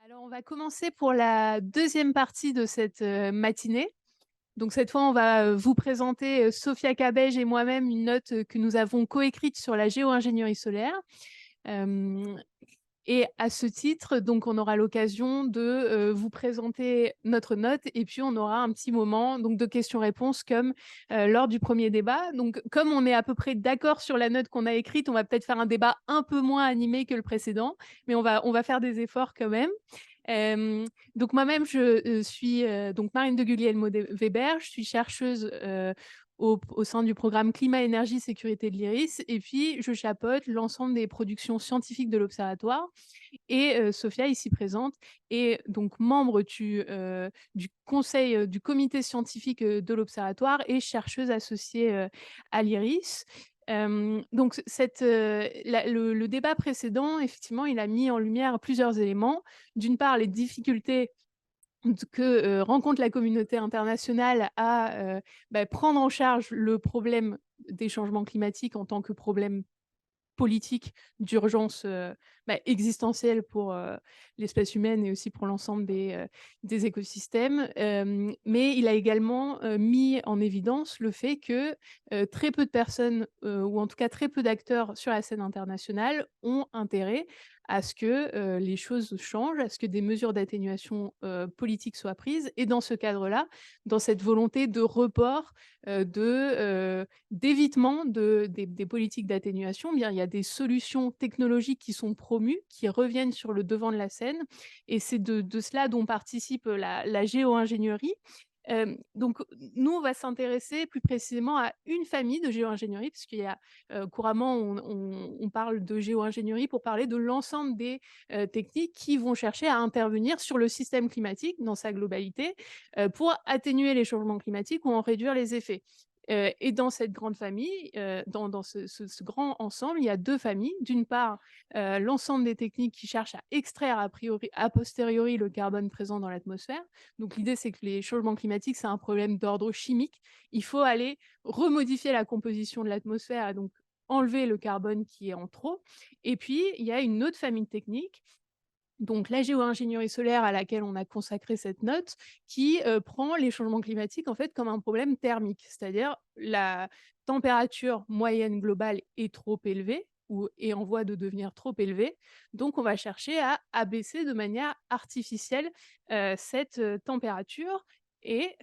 Alors, on va commencer pour la deuxième partie de cette matinée. Donc, cette fois, on va vous présenter, Sophia Cabège et moi-même, une note que nous avons coécrite sur la géo-ingénierie solaire. Euh, et à ce titre, donc, on aura l'occasion de vous présenter notre note et puis on aura un petit moment donc, de questions-réponses comme lors du premier débat. Donc, comme on est à peu près d'accord sur la note qu'on a écrite, on va peut-être faire un débat un peu moins animé que le précédent, mais on va faire des efforts quand même. Donc moi-même, je suis donc Marine de Guglielmo Weber, je suis chercheuse au sein du programme Climat, Énergie, Sécurité de l'IRIS, et puis je chapeaute l'ensemble des productions scientifiques de l'Observatoire. Et Sophia, ici présente, est donc membre du conseil, du comité scientifique de l'Observatoire et chercheuse associée à l'IRIS. Donc le débat précédent, effectivement, il a mis en lumière plusieurs éléments. D'une part, les difficultés que rencontre la communauté internationale à prendre en charge le problème des changements climatiques en tant que problème politique d'urgence existentielle pour l'espèce humaine et aussi pour l'ensemble des écosystèmes. Mais il a également mis en évidence le fait que très peu de personnes, ou en tout cas très peu d'acteurs sur la scène internationale, ont intérêt à ce que les choses changent, à ce que des mesures d'atténuation politique soient prises. Et dans ce cadre-là, dans cette volonté de report, d'évitement des politiques d'atténuation, bien, il y a des solutions technologiques qui sont promues, qui reviennent sur le devant de la scène. Et c'est de cela dont participe la géo-ingénierie. Donc, nous, on va s'intéresser plus précisément à une famille de géo-ingénierie, puisqu'il y a couramment, on parle de géo-ingénierie pour parler de l'ensemble des techniques qui vont chercher à intervenir sur le système climatique dans sa globalité pour atténuer les changements climatiques ou en réduire les effets. Et dans cette grande famille, dans ce grand ensemble, il y a deux familles. D'une part, l'ensemble des techniques qui cherchent à extraire a posteriori le carbone présent dans l'atmosphère. Donc l'idée, c'est que les changements climatiques, c'est un problème d'ordre chimique. Il faut aller remodifier la composition de l'atmosphère et donc enlever le carbone qui est en trop. Et puis, il y a une autre famille de techniques, donc la géo-ingénierie solaire à laquelle on a consacré cette note, qui prend les changements climatiques en fait comme un problème thermique, c'est-à-dire la température moyenne globale est trop élevée ou est en voie de devenir trop élevée. Donc on va chercher à abaisser de manière artificielle cette température. Et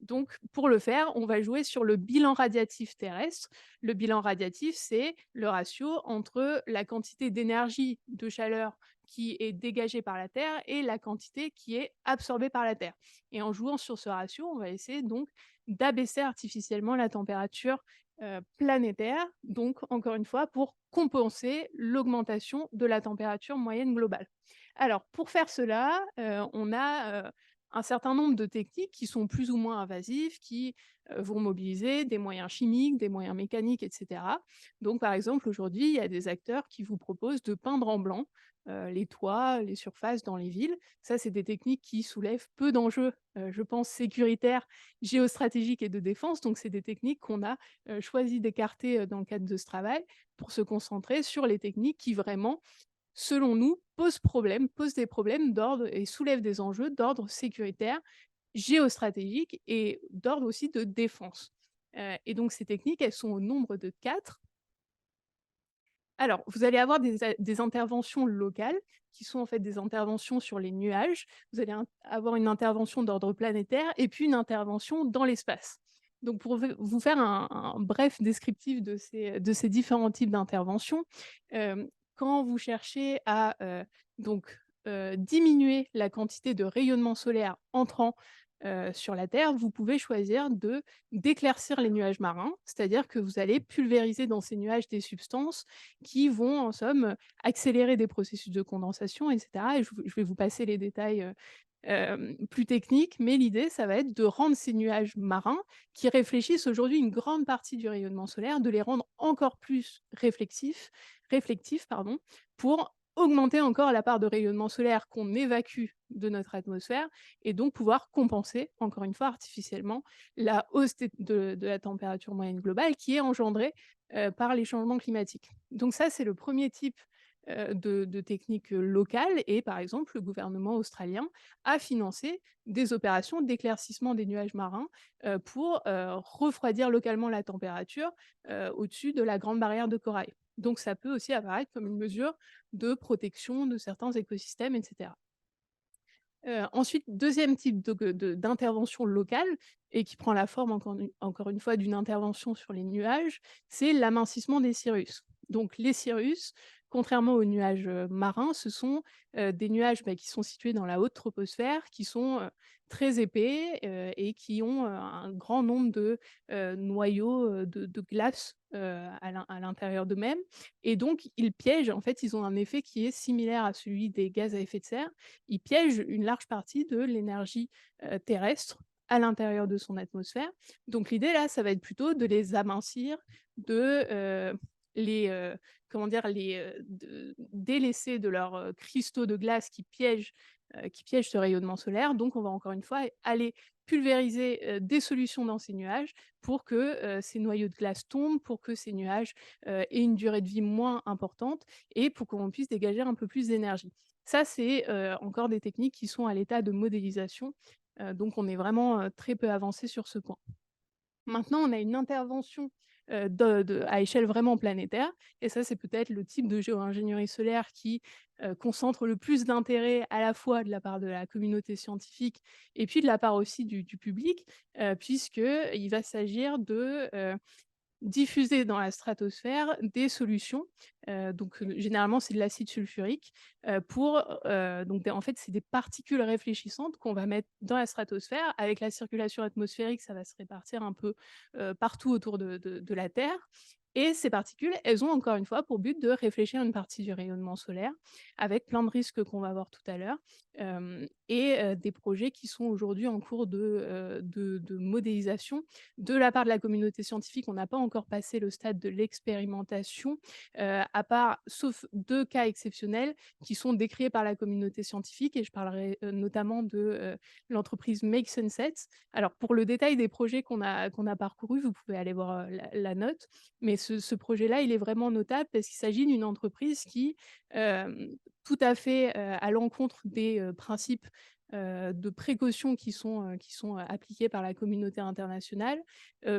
donc, pour le faire, on va jouer sur le bilan radiatif terrestre. Le bilan radiatif, c'est le ratio entre la quantité d'énergie de chaleur qui est dégagée par la Terre et la quantité qui est absorbée par la Terre. Et en jouant sur ce ratio, on va essayer donc d'abaisser artificiellement la température planétaire, donc encore une fois pour compenser l'augmentation de la température moyenne globale. Alors, pour faire cela, on a un certain nombre de techniques qui sont plus ou moins invasives, qui vont mobiliser des moyens chimiques, des moyens mécaniques, etc. Donc, par exemple, aujourd'hui, il y a des acteurs qui vous proposent de peindre en blanc les toits, les surfaces dans les villes. Ça, c'est des techniques qui soulèvent peu d'enjeux, je pense, sécuritaires, géostratégiques et de défense. Donc, c'est des techniques qu'on a choisi d'écarter dans le cadre de ce travail pour se concentrer sur les techniques qui vraiment, selon nous, posent des problèmes d'ordre et soulèvent des enjeux d'ordre sécuritaire, géostratégique et d'ordre aussi de défense. Et donc ces techniques, elles sont au nombre de 4. Alors, vous allez avoir des interventions locales qui sont en fait des interventions sur les nuages. Vous allez avoir une intervention d'ordre planétaire et puis une intervention dans l'espace. Donc, pour vous faire un bref descriptif de ces différents types d'interventions, quand vous cherchez à diminuer la quantité de rayonnement solaire entrant sur la Terre, vous pouvez choisir d'éclaircir les nuages marins, c'est-à-dire que vous allez pulvériser dans ces nuages des substances qui vont, en somme, accélérer des processus de condensation, etc. Et je vais vous passer les détails plus techniques, mais l'idée, ça va être de rendre ces nuages marins, qui réfléchissent aujourd'hui une grande partie du rayonnement solaire, de les rendre encore plus réflectifs, pardon, pour augmenter encore la part de rayonnement solaire qu'on évacue de notre atmosphère et donc pouvoir compenser, encore une fois, artificiellement, la hausse de la température moyenne globale qui est engendrée par les changements climatiques. Donc ça, c'est le premier type de techniques locales et par exemple, le gouvernement australien a financé des opérations d'éclaircissement des nuages marins, pour, refroidir localement la température, au-dessus de la grande barrière de corail. Donc ça peut aussi apparaître comme une mesure de protection de certains écosystèmes et cetera. Ensuite, deuxième type d'intervention locale et qui prend la forme encore une fois d'une intervention sur les nuages, c'est l'amincissement des cirrus. Donc les cirrus, contrairement aux nuages, marins, ce sont, des nuages, qui sont situés dans la haute troposphère, qui sont, très épais, et qui ont, un grand nombre de, noyaux, de glace, à l'intérieur d'eux-mêmes et donc ils piègent en fait, ils ont un effet qui est similaire à celui des gaz à effet de serre. Ils piègent une large partie de l'énergie, terrestre à l'intérieur de son atmosphère. Donc l'idée là, ça va être plutôt de les amincir, de, les, comment dire? De délaisser de leurs, cristaux de glace qui piègent ce rayonnement solaire. Donc on va encore une fois aller pulvériser, des solutions dans ces nuages pour que, ces noyaux de glace tombent, pour que ces nuages, aient une durée de vie moins importante et pour qu'on puisse dégager un peu plus d'énergie. Ça, c'est, encore des techniques qui sont à l'état de modélisation, donc on est vraiment, très peu avancé sur ce point. Maintenant, on a une intervention, à échelle vraiment planétaire et ça, c'est peut-être le type de géo-ingénierie solaire qui, concentre le plus d'intérêt à la fois de la part de la communauté scientifique et puis de la part aussi du public, puisqu'il va s'agir de, diffuser dans la stratosphère des solutions, généralement c'est de l'acide sulfurique, donc en fait, c'est des particules réfléchissantes qu'on va mettre dans la stratosphère. Avec la circulation atmosphérique, ça va se répartir un peu, partout autour de la Terre et ces particules, elles ont encore une fois pour but de réfléchir une partie du rayonnement solaire avec plein de risques qu'on va voir tout à l'heure, des projets qui sont aujourd'hui en cours de modélisation de la part de la communauté scientifique. On n'a pas encore passé le stade de l'expérimentation, à part sauf 2 cas exceptionnels qui sont décriés par la communauté scientifique et je parlerai, notamment de, l'entreprise Make Sunset. Alors pour le détail des projets qu'on a parcourus, vous pouvez aller voir, la note, mais ce projet-là, il est vraiment notable parce qu'il s'agit d'une entreprise qui, tout à fait, à l'encontre des, principes, de précaution qui sont appliqués par la communauté internationale,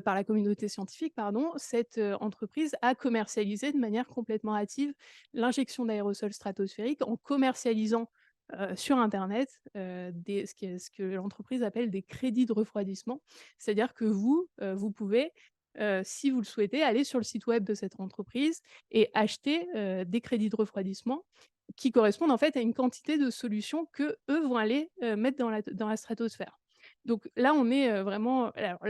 par la communauté scientifique, pardon, cette, entreprise a commercialisé de manière complètement hâtive l'injection d'aérosols stratosphériques en commercialisant, sur internet, ce que l'entreprise appelle des crédits de refroidissement. C'est-à-dire que vous pouvez, si vous le souhaitez, aller sur le site web de cette entreprise et acheter, des crédits de refroidissement qui correspondent en fait à une quantité de solutions qu'eux vont aller, mettre dans la stratosphère. Donc là, on est, vraiment alors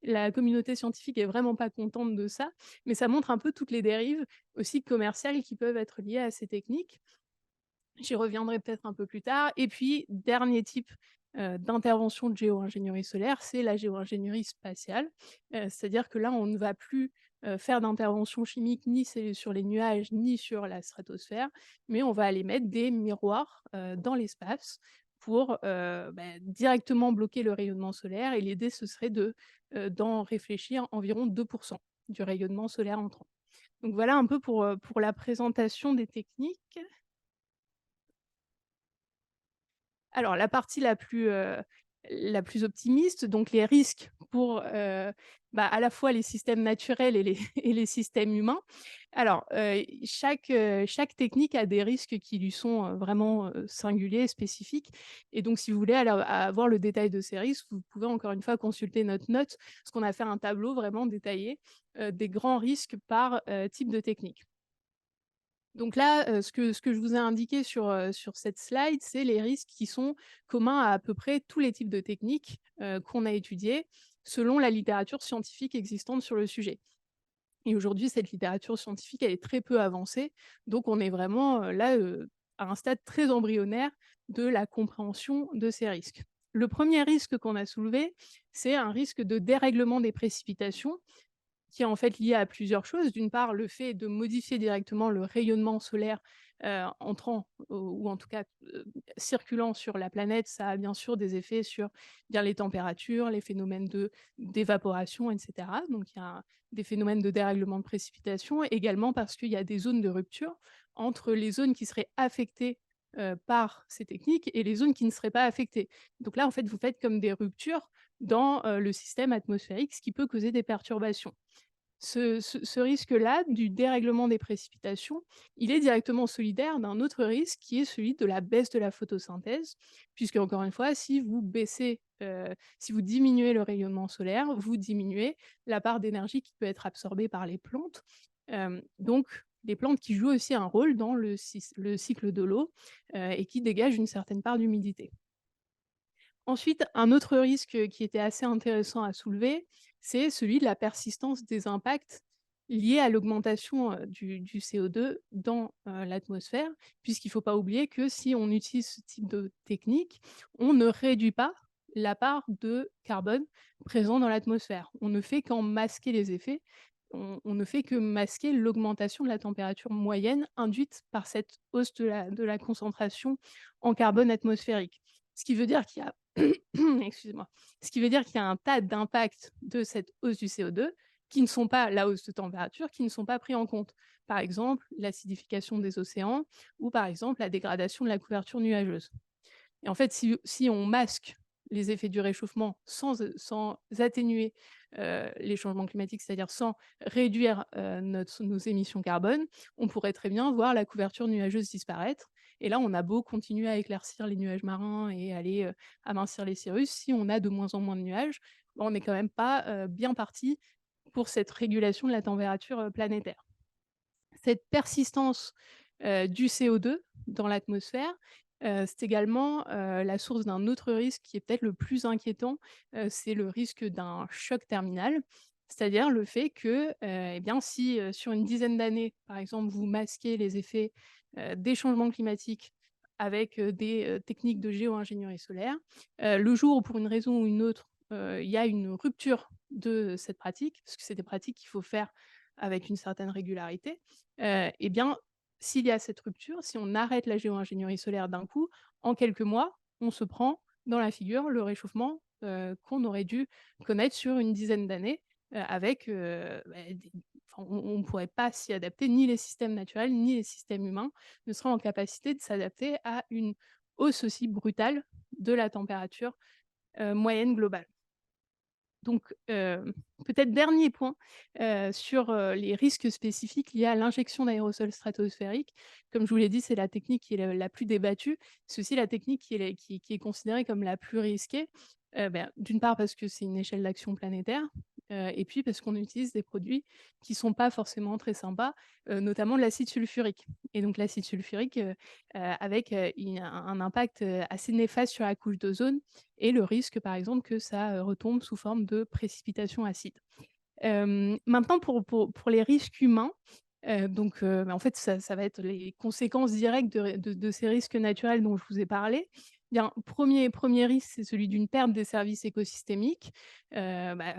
la communauté scientifique est vraiment pas contente de ça, mais ça montre un peu toutes les dérives aussi commerciales qui peuvent être liées à ces techniques. J'y reviendrai peut-être un peu plus tard et puis dernier type, d'intervention de géo-ingénierie solaire, c'est la géo-ingénierie spatiale. C'est-à-dire que là, on ne va plus, faire d'intervention chimique ni sur les nuages, ni sur la stratosphère, mais on va aller mettre des miroirs, dans l'espace pour, directement bloquer le rayonnement solaire et l'idée ce serait d'en réfléchir environ 2 du rayonnement solaire entrant. Donc voilà un peu pour la présentation des techniques. Alors la partie la plus optimiste, donc les risques pour, à la fois les systèmes naturels et les et les systèmes humains. Alors, chaque technique a des risques qui lui sont, vraiment, singuliers, spécifiques et donc si vous voulez avoir le détail de ces risques, vous pouvez encore une fois consulter notre note, parce qu'on a fait un tableau vraiment détaillé, des grands risques par, type de technique. Donc là, ce que je vous ai indiqué sur cette slide, c'est les risques qui sont communs à peu près tous les types de techniques, qu'on a étudiées, selon la littérature scientifique existante sur le sujet. Et aujourd'hui, cette littérature scientifique, elle est très peu avancée, donc on est vraiment, là, à un stade très embryonnaire de la compréhension de ces risques. Le premier risque qu'on a soulevé, c'est un risque de dérèglement des précipitations qui est en fait lié à plusieurs choses. D'une part, le fait de modifier directement le rayonnement solaire, entrant ou en tout cas, circulant sur la planète, ça a bien sûr des effets sur bien les températures, les phénomènes d'évaporation et cetera. Donc il y a des phénomènes de dérèglement de précipitation, également parce qu'il y a des zones de rupture entre les zones qui seraient affectées, par ces techniques et les zones qui ne seraient pas affectées. Donc là, en fait, vous faites comme des ruptures dans, le système atmosphérique, ce qui peut causer des perturbations. Ce risque-là, du dérèglement des précipitations, il est directement solidaire d'un autre risque qui est celui de la baisse de la photosynthèse, puisque encore une fois, si vous diminuez le rayonnement solaire, vous diminuez la part d'énergie qui peut être absorbée par les plantes. Donc les plantes qui jouent aussi un rôle dans le cycle de l'eau, et qui dégagent une certaine part d'humidité. Ensuite, un autre risque, qui était assez intéressant à soulever, c'est celui de la persistance des impacts liés à l'augmentation, du CO2 dans, l'atmosphère. Puisqu'il ne faut pas oublier que si on utilise ce type de technique, on ne réduit pas la part de carbone présent dans l'atmosphère. On ne fait qu'en masquer les effets. On ne fait que masquer l'augmentation de la température moyenne induite par cette hausse de la concentration en carbone atmosphérique. Ce qui veut dire qu'il y a excusez-moi. Ce qui veut dire qu'il y a un tas d'impacts de cette hausse du CO2 qui ne sont pas la hausse de température, qui ne sont pas pris en compte. Par exemple, l'acidification des océans ou par exemple la dégradation de la couverture nuageuse. Et en fait, si on masque les effets du réchauffement sans atténuer, les changements climatiques, c'est-à-dire sans réduire, nos émissions carbone, on pourrait très bien voir la couverture nuageuse disparaître et là, on a beau continuer à éclaircir les nuages marins et aller, amincir les cirrus, si on a de moins en moins de nuages, on n'est quand même pas, bien parti pour cette régulation de la température, planétaire. Cette persistance, du CO2 dans l'atmosphère, c'est également, la source d'un autre risque qui est peut-être le plus inquiétant, c'est le risque d'un choc terminal. C'est-à-dire le fait que, eh bien, si, sur une dizaine d'années, par exemple, vous masquez les effets, des changements climatiques avec, des, techniques de géo-ingénierie solaire, le jour où pour une raison ou une autre, il y a une rupture de cette pratique, parce que c'est des pratiques qu'il faut faire avec une certaine régularité, et bien, s'il y a cette rupture, si on arrête la géo-ingénierie solaire d'un coup, en quelques mois, on se prend dans la figure le réchauffement, qu'on aurait dû connaître sur une dizaine d'années, avec, des enfin, on ne pourrait pas s'y adapter, ni les systèmes naturels, ni les systèmes humains ne seraient en capacité de s'adapter à une hausse aussi brutale de la température, moyenne globale. Donc, peut-être dernier point, sur, les risques spécifiques liés à l'injection d'aérosols stratosphériques. Comme je vous l'ai dit, c'est la technique qui est la plus débattue. C'est aussi la technique qui est considérée comme la plus risquée, d'une part parce que c'est une échelle d'action planétaire, et puis parce qu'on utilise des produits qui sont pas forcément très sympas, notamment de l'acide sulfurique. Et donc l'acide sulfurique, avec, un impact, assez néfaste sur la couche d'ozone et le risque, par exemple, que ça, retombe sous forme de précipitations acides. Maintenant pour les risques humains, en fait, ça va être les conséquences directes de ces risques naturels dont je vous ai parlé. Bien, premier risque, c'est celui d'une perte des services écosystémiques.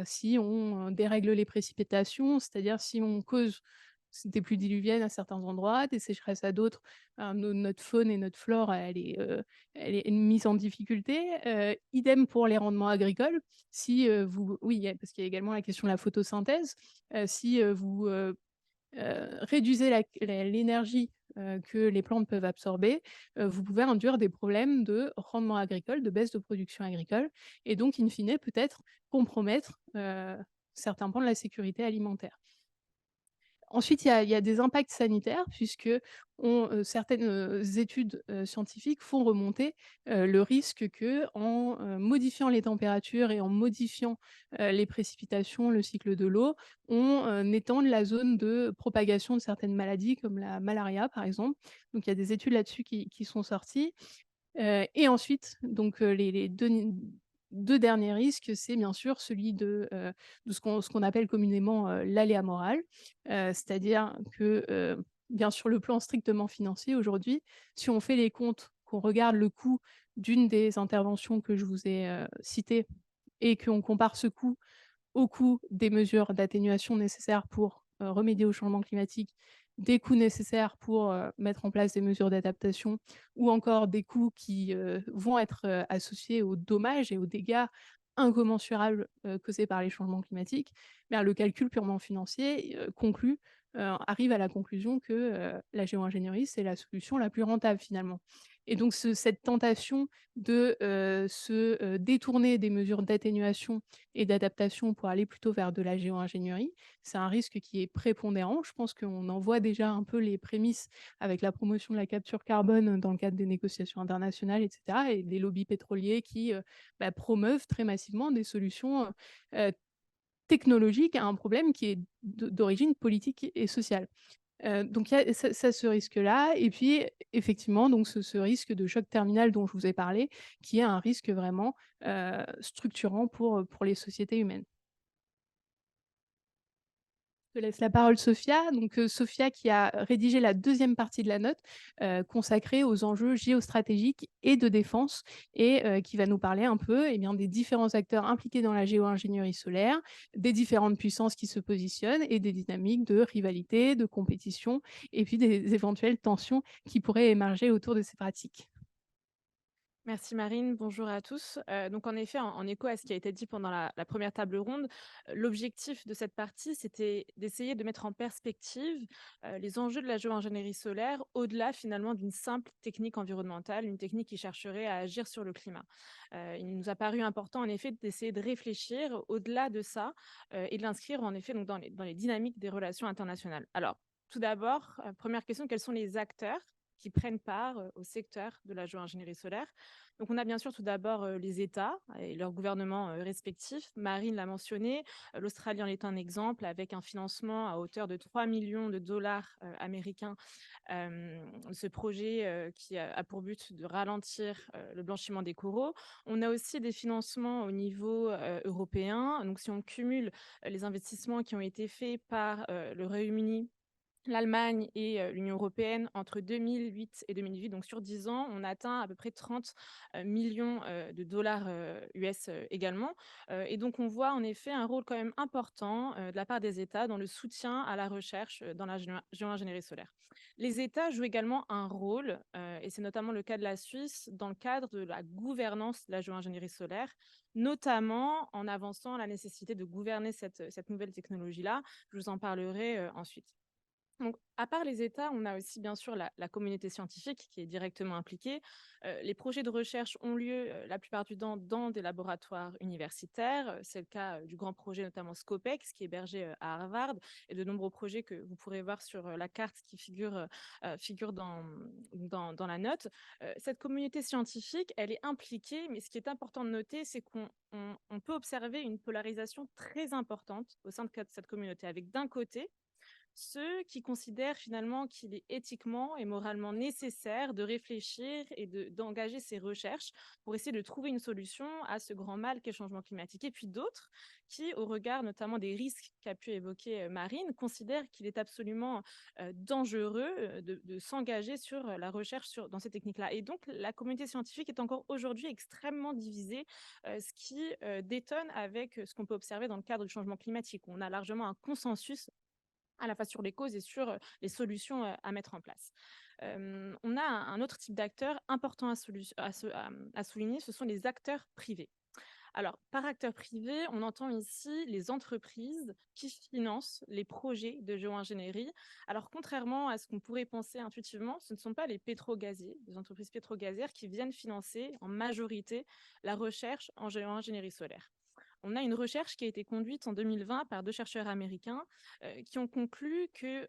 Si on dérègle les précipitations, c'est-à-dire si on cause des pluies diluviennes à certains endroits, des sécheresses à d'autres, notre faune et notre flore, elle est mise en difficulté. Idem pour les rendements agricoles. Si, vous oui, parce qu'il y a également la question de la photosynthèse. Si, vous, réduisez l'énergie, que les plantes peuvent absorber, vous pouvez induire des problèmes de rendement agricole, de baisse de production agricole et donc in fine peut-être compromettre, certains pans de la sécurité alimentaire. Ensuite, il y a des impacts sanitaires puisque certaines, études, scientifiques font remonter, le risque qu'en, modifiant les températures et en modifiant, les précipitations, le cycle de l'eau, on, étende la zone de propagation de certaines maladies comme la malaria, par exemple. Donc il y a des études là-dessus qui sont sorties. Et ensuite, donc les 2 derniers risques, c'est bien sûr celui de ce qu'on appelle communément, l'aléa moral. C'est-à-dire que, bien sur le plan strictement financier aujourd'hui, si on fait les comptes, qu'on regarde le coût d'une des interventions que je vous ai, citées et qu'on compare ce coût au coût des mesures d'atténuation nécessaires pour, remédier au changement climatique, des coûts nécessaires pour, mettre en place des mesures d'adaptation ou encore des coûts qui, vont être, associés aux dommages et aux dégâts incommensurables, causés par les changements climatiques, bien le calcul purement financier, arrive à la conclusion que, la géo-ingénierie, c'est la solution la plus rentable finalement. Et donc cette tentation de, se, détourner des mesures d'atténuation et d'adaptation pour aller plutôt vers de la géo-ingénierie, c'est un risque qui est prépondérant. Je pense qu'on en voit déjà un peu les prémices avec la promotion de la capture carbone dans le cadre des négociations internationales et cetera et des lobbies pétroliers qui, promeuvent très massivement des solutions, technologiques à un problème qui est d'origine politique et sociale. Donc il y a ce risque-là et puis effectivement donc ce risque de choc terminal dont je vous ai parlé, qui est un risque vraiment, structurant pour les sociétés humaines. Je te laisse la parole Sophia. Donc, Sophia qui a rédigé la deuxième partie de la note, consacrée aux enjeux géostratégiques et de défense et qui va nous parler un peu, eh bien, des différents acteurs impliqués dans la géo-ingénierie solaire, des différentes puissances qui se positionnent et des dynamiques de rivalité, de compétition et puis des éventuelles tensions qui pourraient émerger autour de ces pratiques. Merci Marine, bonjour à tous. Donc en effet, en écho à ce qui a été dit pendant la première table ronde, l'objectif de cette partie, c'était d'essayer de mettre en perspective les enjeux de la géo-ingénierie solaire au-delà finalement d'une simple technique environnementale, une technique qui chercherait à agir sur le climat. Il nous a paru important en effet d'essayer de réfléchir au-delà de ça et de l'inscrire en effet donc, dans les dynamiques des relations internationales. Alors, tout d'abord, première question, quels sont les acteurs qui prennent part au secteur de la géo-ingénierie solaire? Donc, on a bien sûr tout d'abord les États et leurs gouvernements respectifs. Marine l'a mentionné, l'Australie en est un exemple avec un financement à hauteur de 3 millions de dollars américains. Ce projet qui a pour but de ralentir le blanchiment des coraux. On a aussi des financements au niveau européen. Donc, si on cumule les investissements qui ont été faits par le Royaume-Uni, l'Allemagne et l'Union européenne entre 2008 et 2018, donc sur 10 ans, on atteint à peu près 30 millions de dollars US également. Et donc, on voit en effet un rôle quand même important de la part des États dans le soutien à la recherche dans la géo-ingénierie solaire. Les États jouent également un rôle, et c'est notamment le cas de la Suisse, dans le cadre de la gouvernance de la géo-ingénierie solaire, notamment en avançant la nécessité de gouverner cette nouvelle technologie-là. Je vous en parlerai ensuite. Donc, à part les États, on a aussi bien sûr la communauté scientifique qui est directement impliquée. Les projets de recherche ont lieu la plupart du temps dans des laboratoires universitaires. C'est le cas du grand projet notamment Scopex qui est hébergé à Harvard et de nombreux projets que vous pourrez voir sur la carte qui figure dans la note. Cette communauté scientifique, elle est impliquée, mais ce qui est important de noter, c'est qu'on peut observer une polarisation très importante au sein de cette communauté, avec d'un côté ceux qui considèrent finalement qu'il est éthiquement et moralement nécessaire de réfléchir et d'engager ces recherches pour essayer de trouver une solution à ce grand mal qu'est le changement climatique. Et puis d'autres qui, au regard notamment des risques qu'a pu évoquer Marine, considèrent qu'il est absolument dangereux de s'engager sur la recherche dans ces techniques-là. Et donc, la communauté scientifique est encore aujourd'hui extrêmement divisée, ce qui détonne avec ce qu'on peut observer dans le cadre du changement climatique. On a largement un consensus à la fois sur les causes et sur les solutions à mettre en place. On a un autre type d'acteurs important à souligner, ce sont les acteurs privés. Alors, par acteurs privés, on entend ici les entreprises qui financent les projets de géo-ingénierie. Alors, contrairement à ce qu'on pourrait penser intuitivement, ce ne sont pas les pétrogaziers, les entreprises pétrogazières qui viennent financer en majorité la recherche en géo-ingénierie solaire. On a une recherche qui a été conduite en 2020 par deux chercheurs américains qui ont conclu que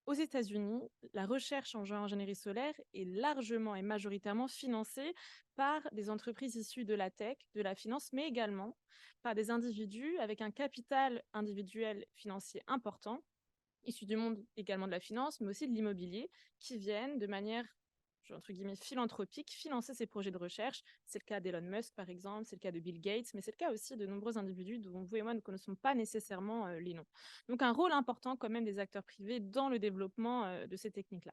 aux États-Unis, la recherche en géo-ingénierie solaire est largement et majoritairement financée par des entreprises issues de la tech, de la finance, mais également par des individus avec un capital individuel financier important, issus du monde également de la finance, mais aussi de l'immobilier, qui viennent de manière entre guillemets, philanthropique, financer ces projets de recherche. C'est le cas d'Elon Musk, par exemple, c'est le cas de Bill Gates, mais c'est le cas aussi de nombreux individus dont vous et moi ne connaissons pas nécessairement les noms. Donc un rôle important quand même des acteurs privés dans le développement de ces techniques-là.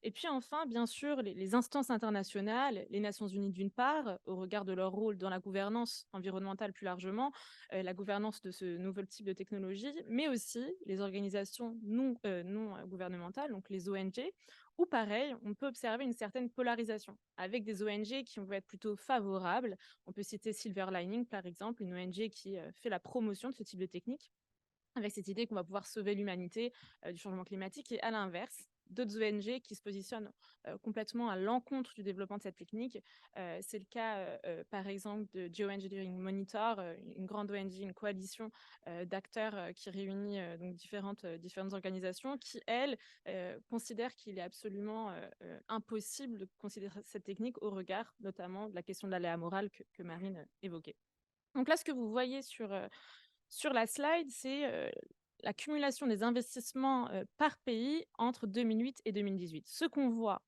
Et puis enfin, bien sûr, les instances internationales, les Nations unies d'une part, au regard de leur rôle dans la gouvernance environnementale plus largement, la gouvernance de ce nouvel type de technologie, mais aussi les organisations non gouvernementales, donc les ONG, où pareil, on peut observer une certaine polarisation, avec des ONG qui vont être plutôt favorables. On peut citer Silver Lining, par exemple, une ONG qui fait la promotion de ce type de technique, avec cette idée qu'on va pouvoir sauver l'humanité du changement climatique. Et à l'inverse, d'autres ONG qui se positionnent complètement à l'encontre du développement de cette technique. C'est le cas, par exemple, de Geoengineering Monitor, une grande ONG, une coalition d'acteurs qui réunit donc différentes organisations qui, elles, considèrent qu'il est absolument impossible de considérer cette technique au regard notamment de la question de l'aléa moral que Marine évoquait. Donc là, ce que vous voyez sur la slide, c'est l'accumulation des investissements par pays entre 2008 et 2018. Ce qu'on voit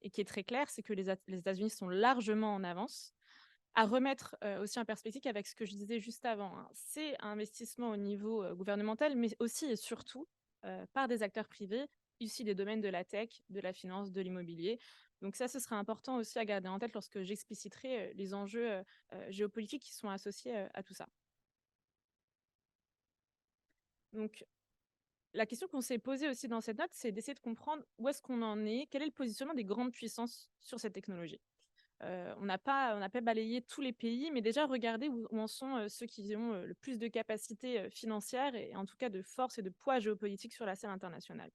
et qui est très clair, c'est que les États-Unis sont largement en avance. À remettre aussi en perspective avec ce que je disais juste avant, hein. C'est un investissement au niveau gouvernemental, mais aussi et surtout par des acteurs privés issus des domaines de la tech, de la finance, de l'immobilier. Donc ça, ce sera important aussi à garder en tête lorsque j'expliciterai les enjeux géopolitiques qui sont associés à tout ça. Donc, la question qu'on s'est posée aussi dans cette note, c'est d'essayer de comprendre où est-ce qu'on en est, quel est le positionnement des grandes puissances sur cette technologie. On n'a pas balayé tous les pays, mais déjà regarder où en sont ceux qui ont le plus de capacités financières et en tout cas de force et de poids géopolitique sur la scène internationale.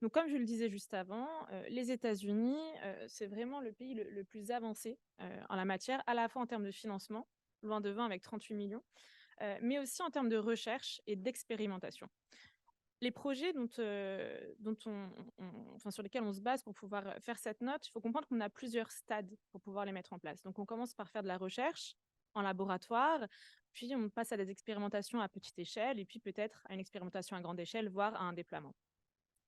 Donc, comme je le disais juste avant, les États-Unis, c'est vraiment le pays le plus avancé en la matière, à la fois en termes de financement, loin devant avec 38 millions, mais aussi en termes de recherche et d'expérimentation. Les projets sur lesquels on se base pour pouvoir faire cette note, il faut comprendre qu'on a plusieurs stades pour pouvoir les mettre en place. Donc, on commence par faire de la recherche en laboratoire, puis on passe à des expérimentations à petite échelle, et puis peut-être à une expérimentation à grande échelle, voire à un déploiement.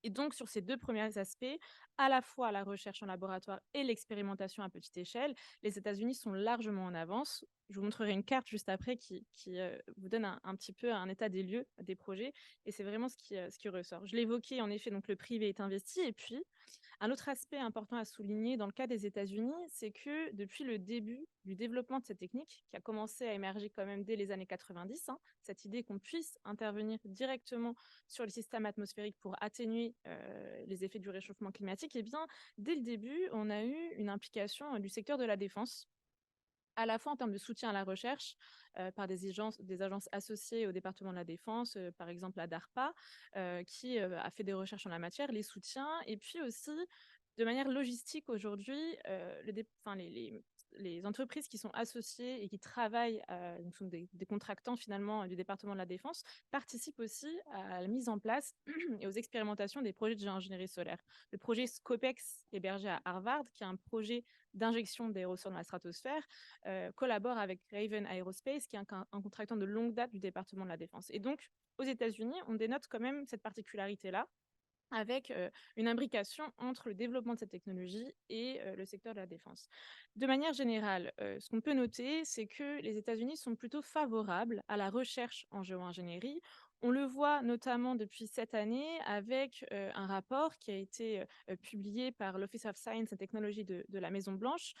Et donc, sur ces deux premiers aspects, à la fois la recherche en laboratoire et l'expérimentation à petite échelle, les États-Unis sont largement en avance. Je vous montrerai une carte juste après qui vous donne un petit peu un état des lieux des projets. Et c'est vraiment ce qui ressort. Je l'évoquais, en effet, donc le privé est investi. Et puis, un autre aspect important à souligner dans le cas des États-Unis, c'est que depuis le début du développement de cette technique, qui a commencé à émerger quand même dès les années 90, hein, cette idée qu'on puisse intervenir directement sur le système atmosphérique pour atténuer les effets du réchauffement climatique, eh bien, dès le début, on a eu une implication du secteur de la défense, à la fois en termes de soutien à la recherche par des agences associées au département de la Défense, par exemple la DARPA, qui a fait des recherches en la matière, les soutiens, et puis aussi de manière logistique aujourd'hui, les entreprises qui sont associées et qui travaillent, donc sont des contractants finalement du département de la Défense, participent aussi à la mise en place et aux expérimentations des projets de géoingénierie solaire. Le projet SCOPEX, hébergé à Harvard, qui est un projet d'injection d'aérosols dans la stratosphère, collabore avec Raven Aerospace, qui est un contractant de longue date du département de la Défense. Et donc, aux États-Unis, on dénote quand même cette particularité-là, avec une imbrication entre le développement de cette technologie et le secteur de la défense. De manière générale, ce qu'on peut noter, c'est que les États-Unis sont plutôt favorables à la recherche en géoingénierie. On le voit notamment depuis cette année avec un rapport qui a été publié par l'Office of Science and Technology de la Maison-Blanche,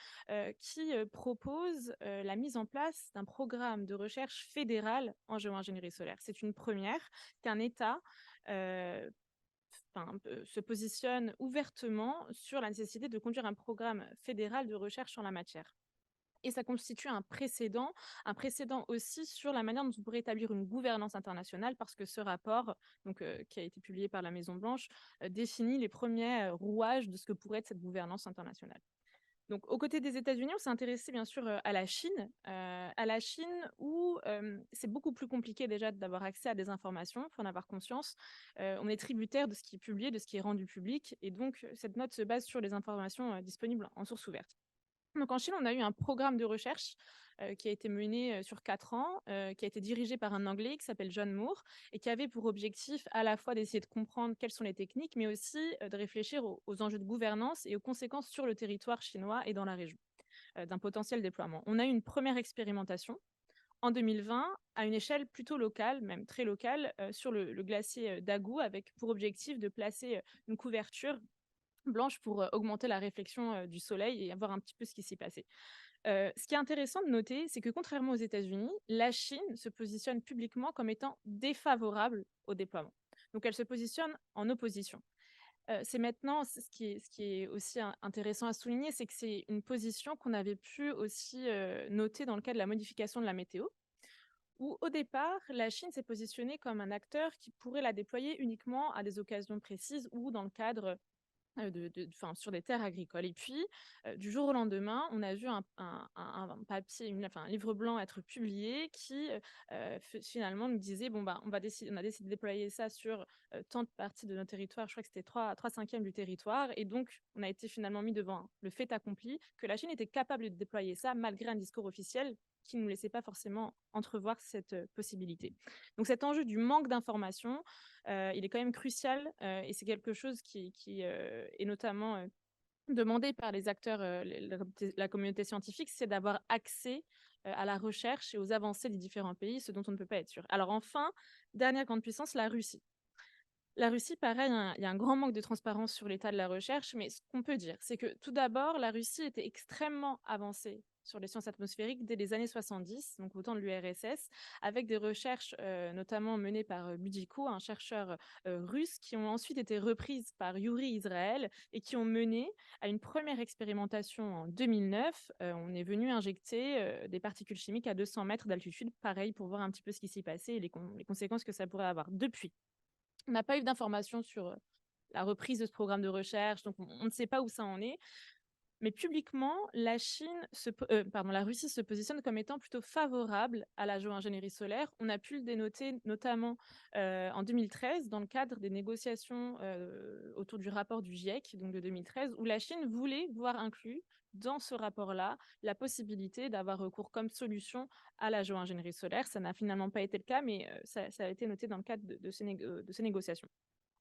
qui propose la mise en place d'un programme de recherche fédéral en géoingénierie solaire. C'est une première qu'un État euh, se positionne ouvertement sur la nécessité de conduire un programme fédéral de recherche en la matière. Et ça constitue un précédent aussi sur la manière dont on pourrait établir une gouvernance internationale, parce que ce rapport, donc, qui a été publié par la Maison-Blanche, définit les premiers rouages de ce que pourrait être cette gouvernance internationale. Donc, aux côtés des États-Unis, on s'est intéressé bien sûr à la Chine où c'est beaucoup plus compliqué déjà d'avoir accès à des informations, il faut en avoir conscience. On est tributaire de ce qui est publié, de ce qui est rendu public, et donc cette note se base sur les informations disponibles en source ouverte. Donc en Chine, on a eu un programme de recherche qui a été mené sur 4 ans, qui a été dirigé par un Anglais qui s'appelle John Moore et qui avait pour objectif à la fois d'essayer de comprendre quelles sont les techniques, mais aussi de réfléchir aux enjeux de gouvernance et aux conséquences sur le territoire chinois et dans la région d'un potentiel déploiement. On a eu une première expérimentation en 2020 à une échelle plutôt locale, même très locale, sur le glacier Dagu, avec pour objectif de placer une couverture blanche pour augmenter la réflexion du soleil et voir un petit peu ce qui s'y passait. Ce qui est intéressant de noter, c'est que contrairement aux États-Unis, la Chine se positionne publiquement comme étant défavorable au déploiement. Donc elle se positionne en opposition. C'est maintenant ce qui est aussi intéressant à souligner, c'est que c'est une position qu'on avait pu aussi, noter dans le cadre de la modification de la météo, où au départ, la Chine s'est positionnée comme un acteur qui pourrait la déployer uniquement à des occasions précises ou dans le cadre enfin, sur des terres agricoles. Et puis, du jour au lendemain, on a vu un papier, un livre blanc être publié qui, finalement nous disait: «Bon, bah, on a décidé de déployer ça sur, tant de parties de notre territoire». Je crois que c'était 3/5 du territoire, et donc on a été finalement mis devant le fait accompli que la Chine était capable de déployer ça malgré un discours officiel qui ne nous laissait pas forcément entrevoir cette, possibilité. Donc cet enjeu du manque d'information, il est quand même crucial, et c'est quelque chose qui est notamment, demandé par les acteurs, la communauté scientifique, c'est d'avoir accès, à la recherche et aux avancées des différents pays, ce dont on ne peut pas être sûr. Alors enfin, dernière grande puissance, la Russie. La Russie, pareil, hein, il y a un grand manque de transparence sur l'état de la recherche, mais ce qu'on peut dire, c'est que tout d'abord, la Russie était extrêmement avancée sur les sciences atmosphériques dès les années 70, donc au temps de l'URSS, avec des recherches notamment menées par Budiko, un chercheur russe, qui ont ensuite été reprises par Yuri Israel et qui ont mené à une première expérimentation en 2009. On est venu injecter des particules chimiques à 200 mètres d'altitude, pareil, pour voir un petit peu ce qui s'y passait et les conséquences que ça pourrait avoir. Depuis, on n'a pas eu d'informations sur, la reprise de ce programme de recherche, donc on ne sait pas où ça en est. Mais publiquement, la Russie se positionne comme étant plutôt favorable à la géoingénierie solaire. On a pu le dénoter notamment, en 2013 dans le cadre des négociations, autour du rapport du GIEC, donc de 2013, où la Chine voulait voir inclus dans ce rapport-là, la possibilité d'avoir recours comme solution à la géoingénierie solaire. Ça n'a finalement pas été le cas, mais ça a été noté dans le cadre de ces négociations.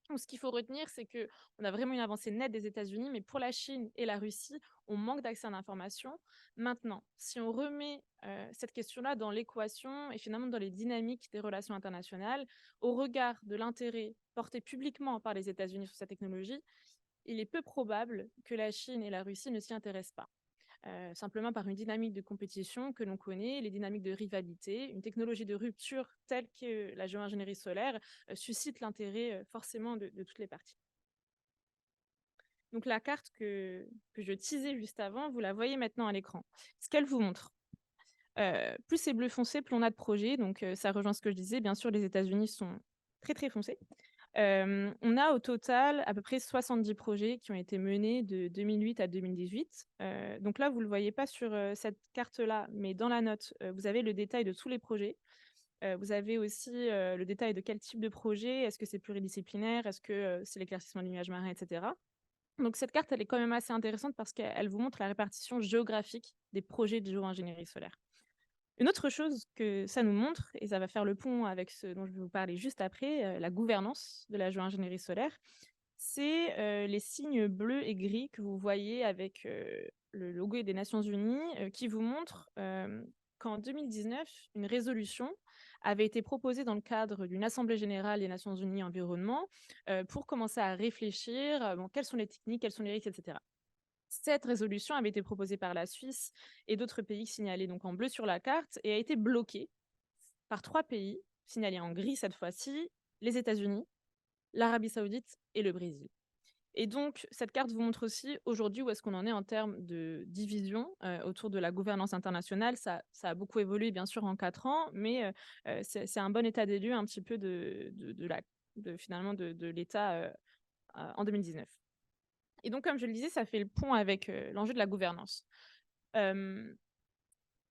Donc, ce qu'il faut retenir, c'est qu'on a vraiment une avancée nette des États-Unis, mais pour la Chine et la Russie, on manque d'accès à l'information. Maintenant, si on remet cette question-là dans l'équation et finalement dans les dynamiques des relations internationales, au regard de l'intérêt porté publiquement par les États-Unis sur cette technologie, il est peu probable que la Chine et la Russie ne s'y intéressent pas. Simplement par une dynamique de compétition que l'on connaît, les dynamiques de rivalité. Une technologie de rupture telle que la géoingénierie solaire suscite l'intérêt forcément de toutes les parties. Donc la carte que je teasais juste avant, vous la voyez maintenant à l'écran. Ce qu'elle vous montre, plus c'est bleu foncé, plus on a de projets. Donc ça rejoint ce que je disais. Bien sûr, les États-Unis sont très très foncés. On a au total à peu près 70 projets qui ont été menés de 2008 à 2018. Donc là, vous ne le voyez pas sur, cette carte-là, mais dans la note, vous avez le détail de tous les projets. Vous avez aussi, le détail de quel type de projet. Est-ce que c'est pluridisciplinaire? Est-ce que, c'est l'éclaircissement du nuage marin et cetera? Donc cette carte, elle est quand même assez intéressante parce qu'elle vous montre la répartition géographique des projets de géo-ingénierie solaire. Une autre chose que ça nous montre, et ça va faire le pont avec ce dont je vais vous parler juste après, la gouvernance de la géo-ingénierie solaire, c'est, les signes bleus et gris que vous voyez avec, le logo des Nations unies, qui vous montrent, qu'en 2019, une résolution avait été proposée dans le cadre d'une assemblée générale des Nations unies environnement, pour commencer à réfléchir, bon, quelles sont les techniques, quels sont les risques, et cetera. Cette résolution avait été proposée par la Suisse et d'autres pays signalés donc en bleu sur la carte et a été bloquée par 3 pays, signalés en gris cette fois-ci: les États-Unis, l'Arabie saoudite et le Brésil. Et donc cette carte vous montre aussi aujourd'hui où est-ce qu'on en est en termes de division, autour de la gouvernance internationale. Ça a beaucoup évolué bien sûr en 4 ans, mais c'est un bon état des lieux un petit peu de l'état, en 2019. Et donc comme je le disais, ça fait le pont avec, l'enjeu de la gouvernance. Hem,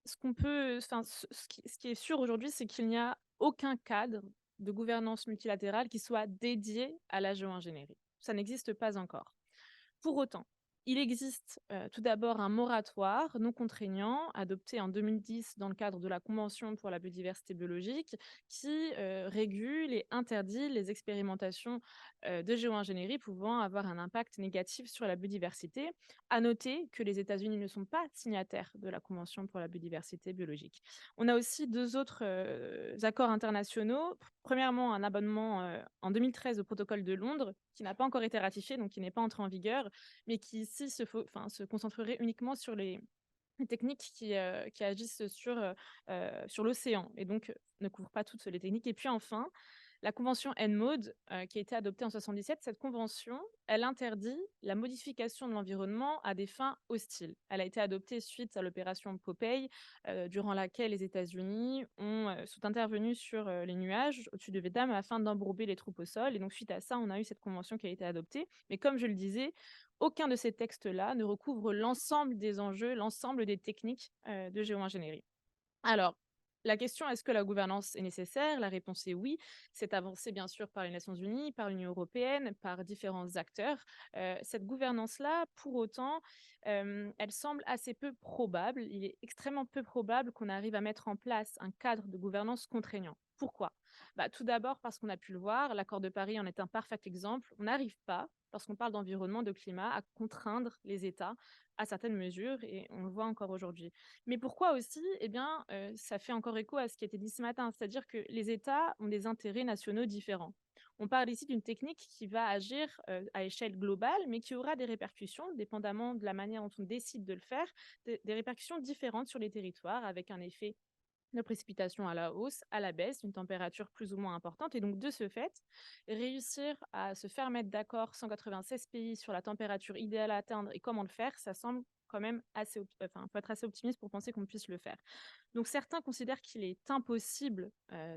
ce qu'on peut enfin, ce qui est sûr aujourd'hui, c'est qu'il n'y a aucun cadre de gouvernance multilatérale qui soit dédié à la géoingénierie. Ça n'existe pas encore. Pour autant, il existe, tout d'abord un moratoire non contraignant adopté en 2010 dans le cadre de la Convention pour la biodiversité biologique qui, régule et interdit les expérimentations, de géo-ingénierie pouvant avoir un impact négatif sur la biodiversité. À noter que les États-Unis ne sont pas signataires de la Convention pour la biodiversité biologique. On a aussi 2 autres, accords internationaux Premièrement, un abonnement, en 2013 au protocole de Londres, qui n'a pas encore été ratifié, donc qui n'est pas entré en vigueur, mais qui ici se concentrerait uniquement sur les techniques qui agissent sur l'océan et donc ne couvrent pas toutes les techniques et puis enfin, la convention ENMOD, qui a été adoptée en 77, cette convention, elle interdit la modification de l'environnement à des fins hostiles. Elle a été adoptée suite à l'opération Popeye, durant laquelle les États-Unis sont intervenus sur, les nuages au-dessus de Vietnam afin d'embourber les troupes au sol et donc suite à ça, on a eu cette convention qui a été adoptée. Mais comme je le disais, aucun de ces textes-là ne recouvre l'ensemble des enjeux, l'ensemble des techniques, de géo-ingénierie. Alors, la question est-ce que la gouvernance est nécessaire? La réponse est oui. C'est avancé bien sûr par les Nations unies, par l'Union européenne, par différents acteurs. Cette gouvernance-là, pour autant, elle semble assez peu probable. Il est extrêmement peu probable qu'on arrive à mettre en place un cadre de gouvernance contraignant. Pourquoi? Bah, tout d'abord parce qu'on a pu le voir, l'accord de Paris en est un parfait exemple. On n'arrive pas, lorsqu'on parle d'environnement, de climat, à contraindre les États à certaines mesures et on le voit encore aujourd'hui. Mais pourquoi aussi? Eh bien, ça fait encore écho à ce qui a été dit ce matin, c'est-à-dire que les États ont des intérêts nationaux différents. On parle ici d'une technique qui va agir, à échelle globale, mais qui aura des répercussions, dépendamment de la manière dont on décide de le faire, des répercussions différentes sur les territoires, avec un effet de précipitations à la hausse, à la baisse, une température plus ou moins importante. Et donc, de ce fait, réussir à se faire mettre d'accord 196 pays sur la température idéale à atteindre et comment le faire, ça semble quand même enfin, faut être assez optimiste pour penser qu'on puisse le faire. Donc, certains considèrent qu'il est impossible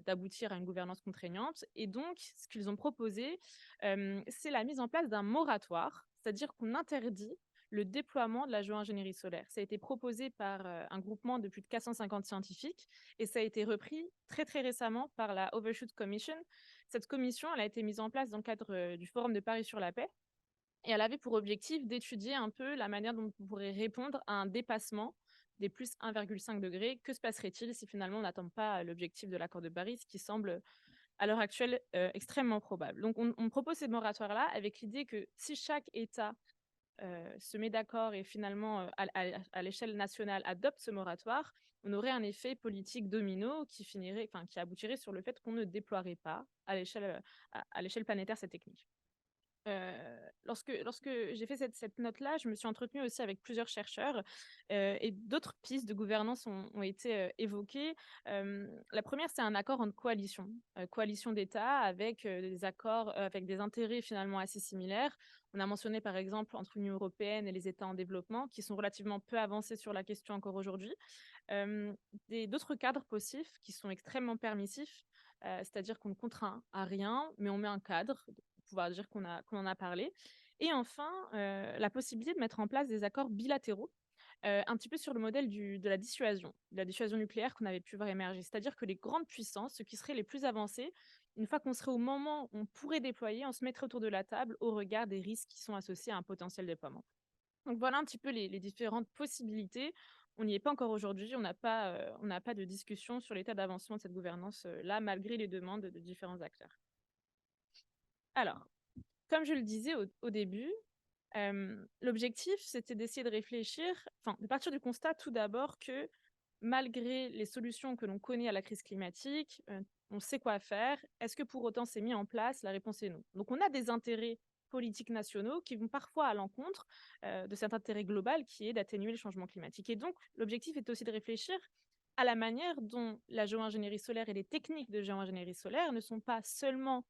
d'aboutir à une gouvernance contraignante. Et donc, ce qu'ils ont proposé, c'est la mise en place d'un moratoire, c'est-à-dire qu'on interdit le déploiement de la géo-ingénierie solaire. Ça a été proposé par un groupement de plus de 450 scientifiques et ça a été repris très très récemment par la Overshoot Commission. Cette commission, elle a été mise en place dans le cadre du Forum de Paris sur la paix et elle avait pour objectif d'étudier un peu la manière dont on pourrait répondre à un dépassement des plus 1,5 degrés. Que se passerait-il si finalement on n'atteint pas l'objectif de l'accord de Paris, ce qui semble à l'heure actuelle extrêmement probable. Donc on propose ces moratoires-là avec l'idée que si chaque État se met d'accord et finalement, à l'échelle nationale, adopte ce moratoire, on aurait un effet politique domino qui aboutirait sur le fait qu'on ne déploierait pas à l'échelle planétaire cette technique. Lorsque j'ai fait cette note-là, je me suis entretenue aussi avec plusieurs chercheurs, et d'autres pistes de gouvernance ont été, évoquées. La première, c'est un accord en coalition d'États avec, des accords, avec des intérêts finalement assez similaires. On a mentionné par exemple entre l'Union européenne et les États en développement qui sont relativement peu avancés sur la question encore aujourd'hui. Hem, d'autres cadres possibles qui sont extrêmement permissifs, c'est-à-dire qu'on ne contraint à rien, mais on met un cadre pour pouvoir dire qu'on en a parlé et enfin, la possibilité de mettre en place des accords bilatéraux, un petit peu sur le modèle de la dissuasion nucléaire qu'on avait pu voir émerger. C'est-à-dire que les grandes puissances, ceux qui seraient les plus avancés, une fois qu'on serait au moment où on pourrait déployer, on se mettrait autour de la table au regard des risques qui sont associés à un potentiel déploiement. Donc voilà un petit peu les différentes possibilités. On n'y est pas encore aujourd'hui, on n'a pas de discussion sur l'état d'avancement de cette gouvernance, là, malgré les demandes de différents acteurs. Alors, comme je le disais au début, l'objectif, c'était d'essayer de réfléchir, enfin, de partir du constat tout d'abord que malgré les solutions que l'on connaît à la crise climatique, on sait quoi faire. Est-ce que pour autant c'est mis en place? La réponse est non. Donc on a des intérêts politiques nationaux qui vont parfois à l'encontre de cet intérêt global qui est d'atténuer le changement climatique. Et donc l'objectif est aussi de réfléchir à la manière dont la géo-ingénierie solaire et les techniques de géo-ingénierie solaire ne sont pas seulement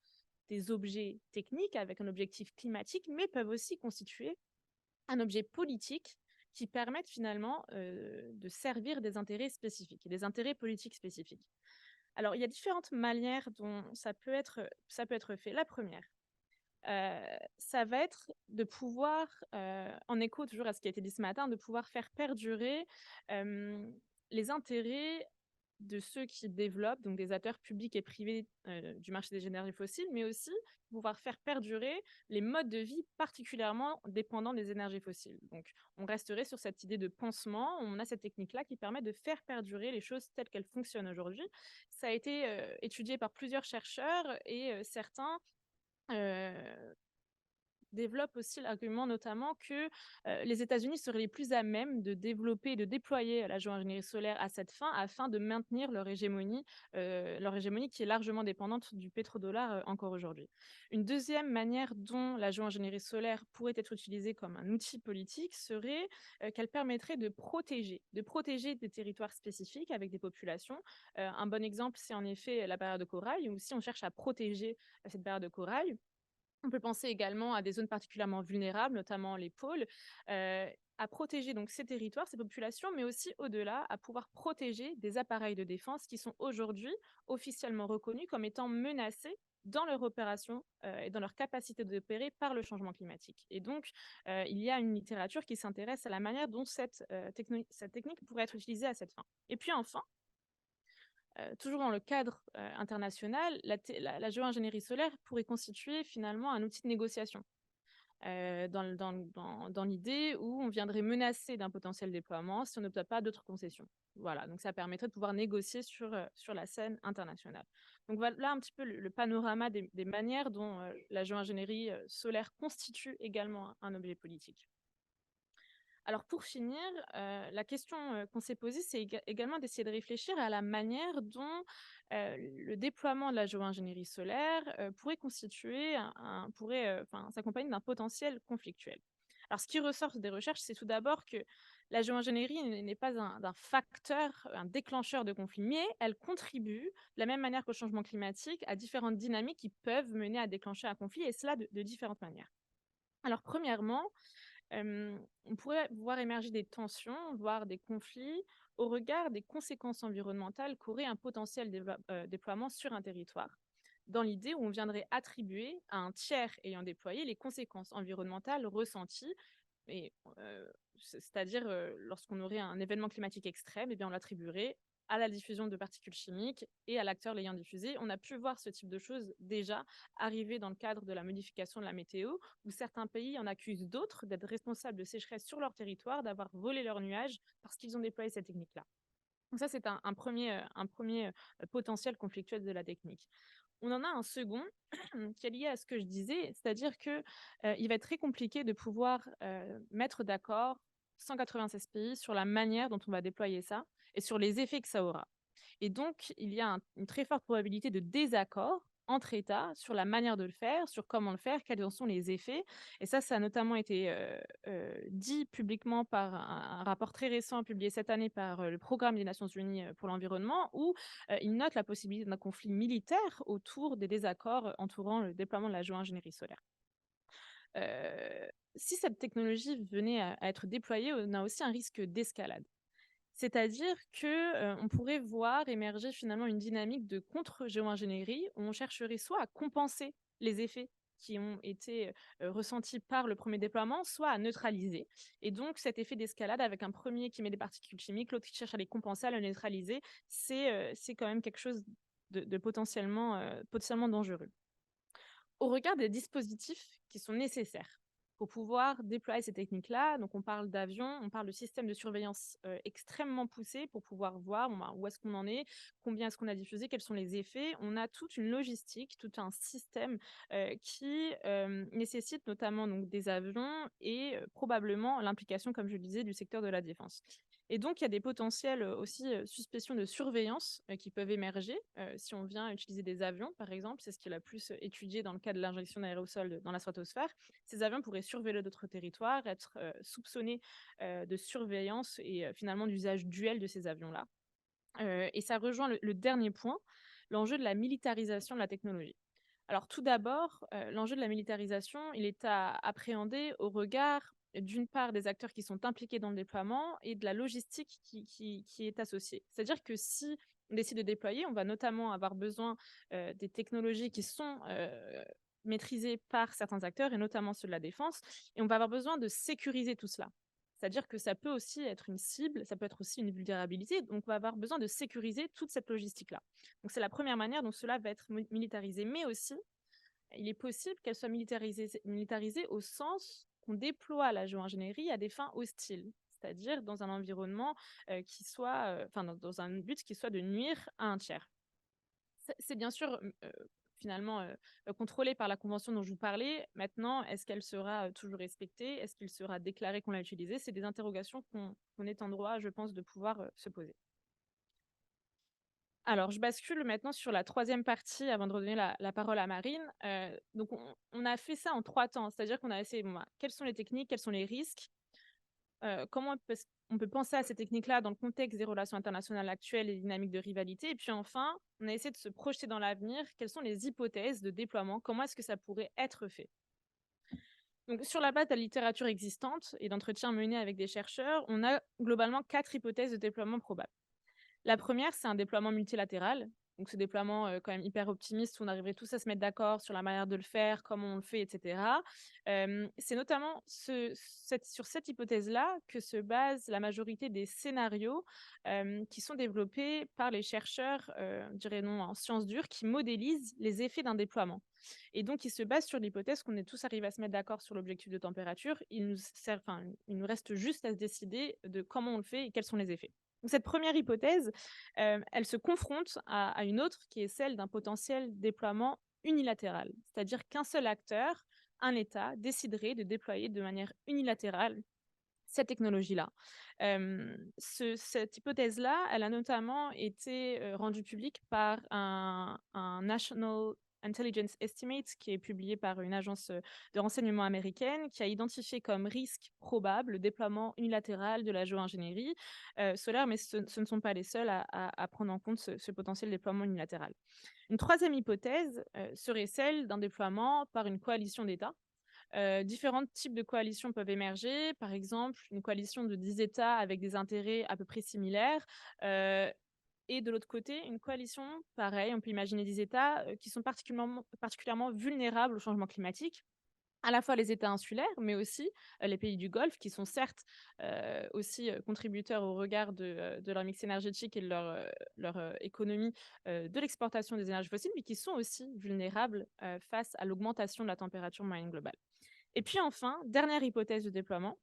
des objets techniques avec un objectif climatique, mais peuvent aussi constituer un objet politique qui permette finalement de servir des intérêts spécifiques et des intérêts politiques spécifiques. Alors, il y a différentes manières dont ça peut être fait. La première, ça va être de pouvoir, en écho toujours à ce qui a été dit ce matin, de pouvoir faire perdurer les intérêts de ceux qui développent, donc des acteurs publics et privés du marché des énergies fossiles, mais aussi pouvoir faire perdurer les modes de vie particulièrement dépendants des énergies fossiles. Donc, on resterait sur cette idée de pansement. On a cette technique-là qui permet de faire perdurer les choses telles qu'elles fonctionnent aujourd'hui. Ça a été étudié par plusieurs chercheurs et certains développe aussi l'argument notamment que les États-Unis seraient les plus à même de développer et de déployer la géoingénierie solaire à cette fin, afin de maintenir leur hégémonie qui est largement dépendante du pétrodollar encore aujourd'hui. Une deuxième manière dont la géoingénierie solaire pourrait être utilisée comme un outil politique serait qu'elle permettrait de protéger des territoires spécifiques avec des populations. Un bon exemple, c'est en effet la barrière de corail, où si on cherche à protéger cette barrière de corail, on peut penser également à des zones particulièrement vulnérables, notamment les pôles, heu, à protéger donc ces territoires, ces populations, mais aussi au-delà, à pouvoir protéger des appareils de défense qui sont aujourd'hui officiellement reconnus comme étant menacés dans leur opération, et dans leur capacité d'opérer par le changement climatique. Et donc, il y a une littérature qui s'intéresse à la manière dont cette technique pourrait être utilisée à cette fin. Et puis enfin, toujours dans le cadre, international, la géoingénierie solaire pourrait constituer finalement un outil de négociation, dans l'idée où on viendrait menacer d'un potentiel déploiement si on n'obtient pas d'autres concessions. Voilà, donc ça permettrait de pouvoir négocier sur la scène internationale. Donc voilà un petit peu le panorama des manières dont, la géoingénierie, solaire constitue également un objet politique. Alors pour finir, la question, qu'on s'est posée, c'est également d'essayer de réfléchir à la manière dont, le déploiement de la géoingénierie solaire, pourrait constituer enfin s'accompagner d'un potentiel conflictuel. Alors ce qui ressort des recherches, c'est tout d'abord que la géoingénierie n'est pas d'un facteur, un déclencheur de conflit, mais elle contribue, de la même manière qu'au changement climatique, à différentes dynamiques qui peuvent mener à déclencher un conflit, et cela de différentes manières. Alors premièrement, on pourrait voir émerger des tensions, voire des conflits, au regard des conséquences environnementales qu'aurait un potentiel déploiement sur un territoire, dans l'idée où on viendrait attribuer à un tiers ayant déployé les conséquences environnementales ressenties, et c'est-à-dire, lorsqu'on aurait un événement climatique extrême, eh bien, on l'attribuerait à la diffusion de particules chimiques et à l'acteur l'ayant diffusé. On a pu voir ce type de choses déjà arriver dans le cadre de la modification de la météo, où certains pays en accusent d'autres d'être responsables de sécheresse sur leur territoire, d'avoir volé leurs nuages parce qu'ils ont déployé cette technique-là. Donc ça, c'est un premier potentiel conflictuel de la technique. On en a un second qui est lié à ce que je disais, c'est-à-dire que, il va être très compliqué de pouvoir, mettre d'accord 196 pays sur la manière dont on va déployer ça et sur les effets que ça aura. Et donc, il y a une très forte probabilité de désaccord entre États sur la manière de le faire, sur comment le faire, quels en sont les effets. Et ça a notamment été dit publiquement par un rapport très récent publié cette année par le Programme des Nations Unies pour l'environnement, où il note la possibilité d'un conflit militaire autour des désaccords entourant le déploiement de la géoingénierie solaire. Si cette technologie venait à être déployée, on a aussi un risque d'escalade. C'est-à-dire que, on pourrait voir émerger finalement une dynamique de contre-géoingénierie, où on chercherait soit à compenser les effets qui ont été, ressentis par le premier déploiement, soit à neutraliser. Et donc cet effet d'escalade avec un premier qui met des particules chimiques, l'autre qui cherche à les compenser, à les neutraliser, c'est quand même quelque chose de potentiellement dangereux. Au regard des dispositifs qui sont nécessaires pour pouvoir déployer ces techniques-là, donc on parle d'avions, on parle de systèmes de surveillance extrêmement poussés pour pouvoir voir bon, ben, où est-ce qu'on en est, combien est-ce qu'on a diffusé, quels sont les effets. On a toute une logistique, tout un système qui nécessite notamment donc, des avions et probablement l'implication, comme je le disais, du secteur de la défense. Et donc, il y a des potentiels aussi suspicions de surveillance qui peuvent émerger si on vient utiliser des avions, par exemple. C'est ce qui est le plus étudié dans le cas de l'injection d'aérosols dans la stratosphère. Ces avions pourraient surveiller d'autres territoires, être soupçonnés de surveillance et finalement d'usage duel de ces avions-là. Et ça rejoint le dernier point, l'enjeu de la militarisation de la technologie. Alors tout d'abord, l'enjeu de la militarisation, il est à appréhender au regard, d'une part, des acteurs qui sont impliqués dans le déploiement et de la logistique qui est associée. C'est-à-dire que si on décide de déployer, on va notamment avoir besoin, des technologies qui sont, maîtrisées par certains acteurs et notamment ceux de la défense, et on va avoir besoin de sécuriser tout cela. C'est-à-dire que ça peut aussi être une cible, ça peut être aussi une vulnérabilité, donc on va avoir besoin de sécuriser toute cette logistique-là. Donc c'est la première manière dont cela va être militarisé, mais aussi il est possible qu'elle soit militarisée au sens qu'on déploie la géoingénierie à des fins hostiles, c'est-à-dire dans un environnement qui soit, enfin dans un but qui soit de nuire à un tiers. C'est bien sûr finalement contrôlée par la convention dont je vous parlais. Maintenant, est-ce qu'elle sera toujours respectée? Est-ce qu'il sera déclaré qu'on l'a utilisée? C'est des interrogations qu'on est en droit, je pense, de pouvoir se poser. Alors, je bascule maintenant sur la troisième partie avant de redonner la parole à Marine. Donc on a fait ça en 3 temps, c'est-à-dire qu'on a essayé, bon, bah, quelles sont les techniques, quels sont les risques? Comment on peut penser à ces techniques-là dans le contexte des relations internationales actuelles et des dynamiques de rivalité? Et puis enfin, on a essayé de se projeter dans l'avenir. Quelles sont les hypothèses de déploiement? Comment est-ce que ça pourrait être fait? Donc sur la base de la littérature existante et d'entretiens menés avec des chercheurs, on a globalement 4 hypothèses de déploiement probables. La première, c'est un déploiement multilatéral. Donc ce déploiement, quand même hyper optimiste, où on arriverait tous à se mettre d'accord sur la manière de le faire, comment on le fait, et cetera. C'est notamment sur cette hypothèse-là que se base la majorité des scénarios, qui sont développés par les chercheurs, je dirais non, en sciences dures, qui modélisent les effets d'un déploiement. Et donc ils se basent sur l'hypothèse qu'on est tous arrivés à se mettre d'accord sur l'objectif de température. Il nous reste juste à se décider de comment on le fait et quels sont les effets. Donc cette première hypothèse, elle se confronte à une autre qui est celle d'un potentiel déploiement unilatéral. C'est-à-dire qu'un seul acteur, un État, déciderait de déployer de manière unilatérale cette technologie-là. Cette hypothèse-là, elle a notamment été rendue publique par un National Intelligence Estimate qui est publié par une agence de renseignement américaine qui a identifié comme risque probable le déploiement unilatéral de la géo-ingénierie solaire, mais ce ne sont pas les seuls à prendre en compte ce potentiel déploiement unilatéral. Une troisième hypothèse serait celle d'un déploiement par une coalition d'États. Différents types de coalitions peuvent émerger. Par exemple, une coalition de 10 États avec des intérêts à peu près similaires. Et de l'autre côté, une coalition, pareil, on peut imaginer 10 États qui sont particulièrement vulnérables au changement climatique. À la fois les États insulaires, mais aussi les pays du Golfe, qui sont certes aussi contributeurs au regard de leur mix énergétique et de leur économie de l'exportation des énergies fossiles, mais qui sont aussi vulnérables face à l'augmentation de la température moyenne globale. Et puis enfin, dernière hypothèse de déploiement,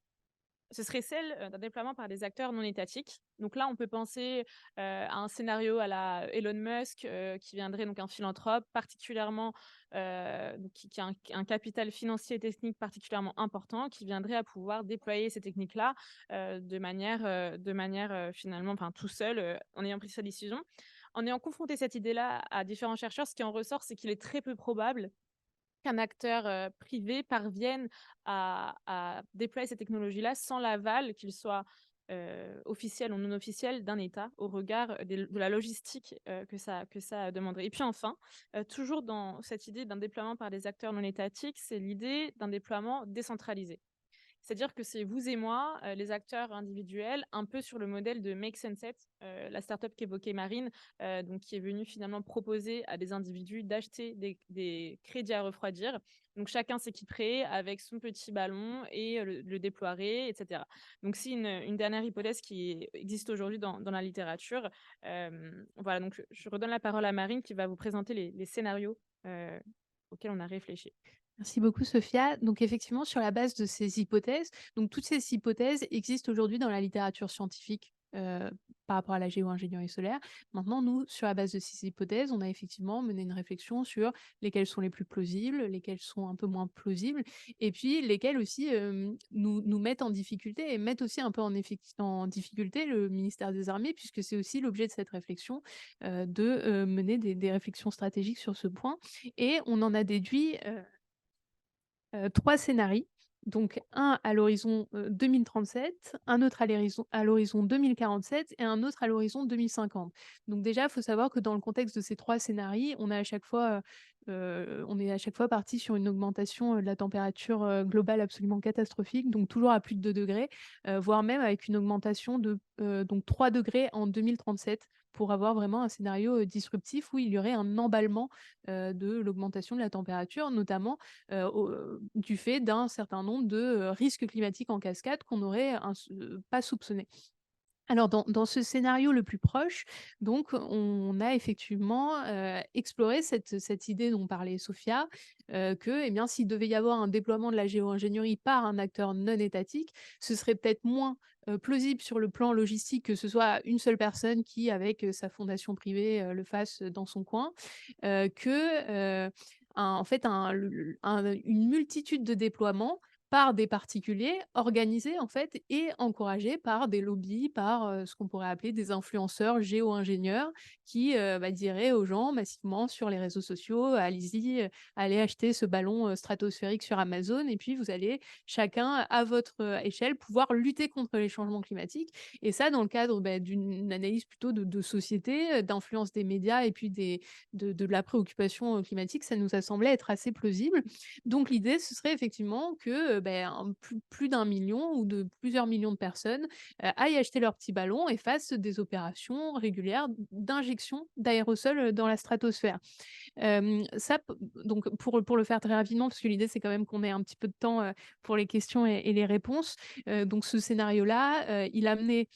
ce serait celle d'un déploiement par des acteurs non étatiques. Donc là, on peut penser à un scénario à la Elon Musk, qui viendrait, donc un philanthrope particulièrement, donc qui a un capital financier et technique particulièrement important, qui viendrait à pouvoir déployer ces techniques-là finalement, enfin tout seul, en ayant pris sa décision. En ayant confronté cette idée-là à différents chercheurs, ce qui en ressort, c'est qu'il est très peu probable qu'un acteur, privé parvienne à déployer ces technologies-là sans l'aval, qu'il soit, officiel ou non officiel, d'un État au regard de la logistique, que ça demanderait. Et puis enfin, toujours dans cette idée d'un déploiement par des acteurs non étatiques, c'est l'idée d'un déploiement décentralisé. C'est-à-dire que c'est vous et moi, les acteurs individuels, un peu sur le modèle de Make Sense, la startup qu'évoquait Marine, donc qui est venue finalement proposer à des individus d'acheter des crédits à refroidir. Donc chacun s'équiperait avec son petit ballon et le déploierait, et cetera. Donc c'est une dernière hypothèse qui existe aujourd'hui dans la littérature. Voilà, donc je redonne la parole à Marine qui va vous présenter les scénarios, auxquels on a réfléchi. Merci beaucoup, Sophia. Donc, effectivement, sur la base de ces hypothèses, donc toutes ces hypothèses existent aujourd'hui dans la littérature scientifique par rapport à la géo-ingénierie solaire. Maintenant, nous, sur la base de ces hypothèses, on a effectivement mené une réflexion sur lesquelles sont les plus plausibles, lesquelles sont un peu moins plausibles, et puis lesquelles aussi nous mettent en difficulté et mettent aussi un peu en difficulté le ministère des Armées, puisque c'est aussi l'objet de cette réflexion de mener des réflexions stratégiques sur ce point. Et on en a déduit 3 scénarios. Donc un à l'horizon, 2037, un autre à l'horizon 2047 et un autre à l'horizon 2050. Donc déjà, il faut savoir que dans le contexte de ces 3 scénarios, on est à chaque fois parti sur une augmentation, de la température, globale absolument catastrophique, donc toujours à plus de 2 degrés, voire même avec une augmentation de, donc 3 degrés en 2037 pour avoir vraiment un scénario, disruptif où il y aurait un emballement, de l'augmentation de la température, notamment du fait d'un certain nombre de risques climatiques en cascade qu'on n'aurait pas soupçonnés. Alors dans ce scénario le plus proche, donc on a effectivement, exploré cette idée dont parlait Sophia, que, eh bien, s'il devait y avoir un déploiement de la géo-ingénierie par un acteur non étatique, ce serait peut-être moins, plausible sur le plan logistique que ce soit une seule personne qui, avec, sa fondation privée, le fasse dans son coin, que, en fait, une multitude de déploiements par des particuliers, organisés en fait et encouragés par des lobbies, par, ce qu'on pourrait appeler des influenceurs géo-ingénieurs qui, diraient aux gens massivement sur les réseaux sociaux: «Allez-y, allez acheter ce ballon, stratosphérique sur Amazon et puis vous allez chacun à votre, échelle pouvoir lutter contre les changements climatiques» et ça dans le cadre, d'une analyse plutôt de société, d'influence des médias et puis de la préoccupation, climatique, ça nous a semblé être assez plausible. Donc l'idée, ce serait effectivement que, plus d'un million ou de plusieurs millions de personnes, aillent acheter leur petit ballon et fassent des opérations régulières d'injection d'aérosols, dans la stratosphère. Ça p donc pour le faire très rapidement, parce que l'idée, c'est quand même qu'on ait un petit peu de temps, pour les questions et les réponses. Donc ce scénario-là, il amenait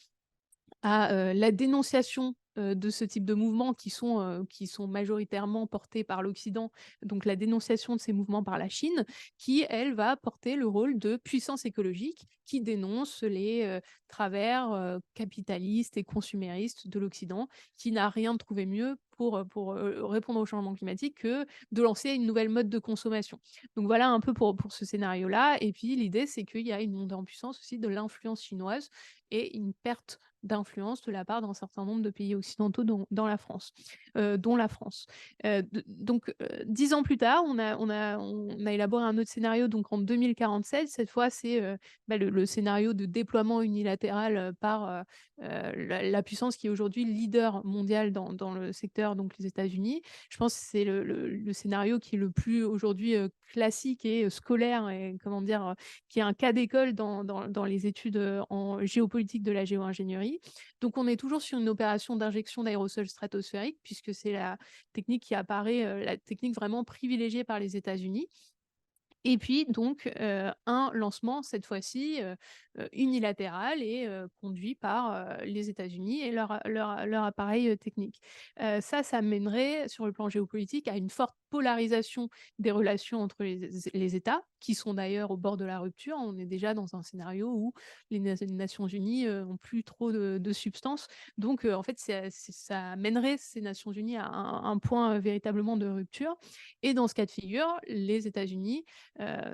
à, la dénonciation, de ce type de mouvements qui sont majoritairement portés par l'Occident, donc la dénonciation de ces mouvements par la Chine, qui elle va porter le rôle de puissance écologique, qui dénonce les, travers, capitalistes et consuméristes de l'Occident, qui n'a rien trouvé mieux pour, répondre au changement climatique que de lancer une nouvelle mode de consommation. Donc voilà un peu pour ce scénario-là et puis l'idée, c'est qu'il y a une montée en puissance aussi de l'influence chinoise et une perte d'influence de la part d'un certain nombre de pays occidentaux dans la France, dont la France. D donc 10 ans plus tard, on a élaboré un autre scénario donc en 2047. Cette fois, c'est, le scénario de déploiement unilatéral, par, la puissance qui est aujourd'hui leader mondial dans le secteur, donc les États-Unis. Je pense que c'est le scénario qui est le plus aujourd'hui, classique et scolaire et comment dire? Qui est un cas d'école dans les études, en géopolitique de la géo-ingénierie. Donc on est toujours sur une opération d'injection d'aérosols stratosphériques puisque c'est la technique qui apparaît, la technique vraiment privilégiée par les États-Unis. Et puis donc, un lancement cette fois-ci, unilatéral et conduit par, les États-Unis et leur appareil, technique. Ça mènerait sur le plan géopolitique à une forte polarisation des relations entre les États, qui sont d'ailleurs au bord de la rupture. On est déjà dans un scénario où les Nations unies, ont plus trop de substance. Donc, en fait, ça mènerait ces Nations unies à un point, véritablement de rupture et dans ce cas de figure, les États-Unis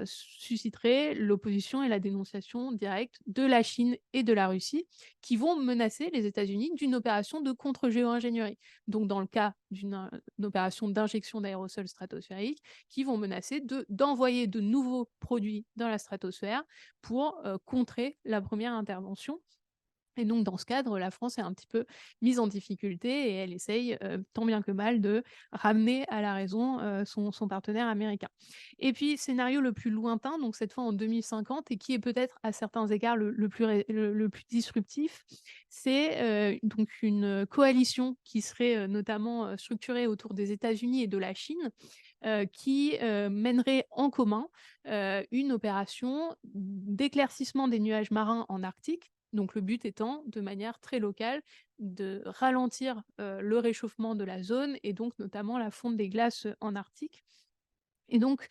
susciterait l'opposition et la dénonciation directe de la Chine et de la Russie, qui vont menacer les États-Unis d'une opération de contre-géo-ingénierie. Donc, dans le cas une opération d'injection d'aérosols stratosphériques, qui vont menacer d'envoyer de nouveaux produits dans la stratosphère pour contrer la première intervention et donc dans ce cadre, la France est un petit peu mise en difficulté et elle essaye, tant bien que mal de ramener à la raison, son partenaire américain. Et puis scénario le plus lointain, donc cette fois en 2050 et qui est peut-être à certains égards le plus disruptif, c'est, donc une coalition qui serait, notamment, structurée autour des États-Unis et de la Chine, qui, mènerait en commun, une opération d'éclaircissement des nuages marins en Arctique. Donc le but étant, de manière très locale, de ralentir, le réchauffement de la zone et donc notamment la fonte des glaces, en Arctique. Et donc,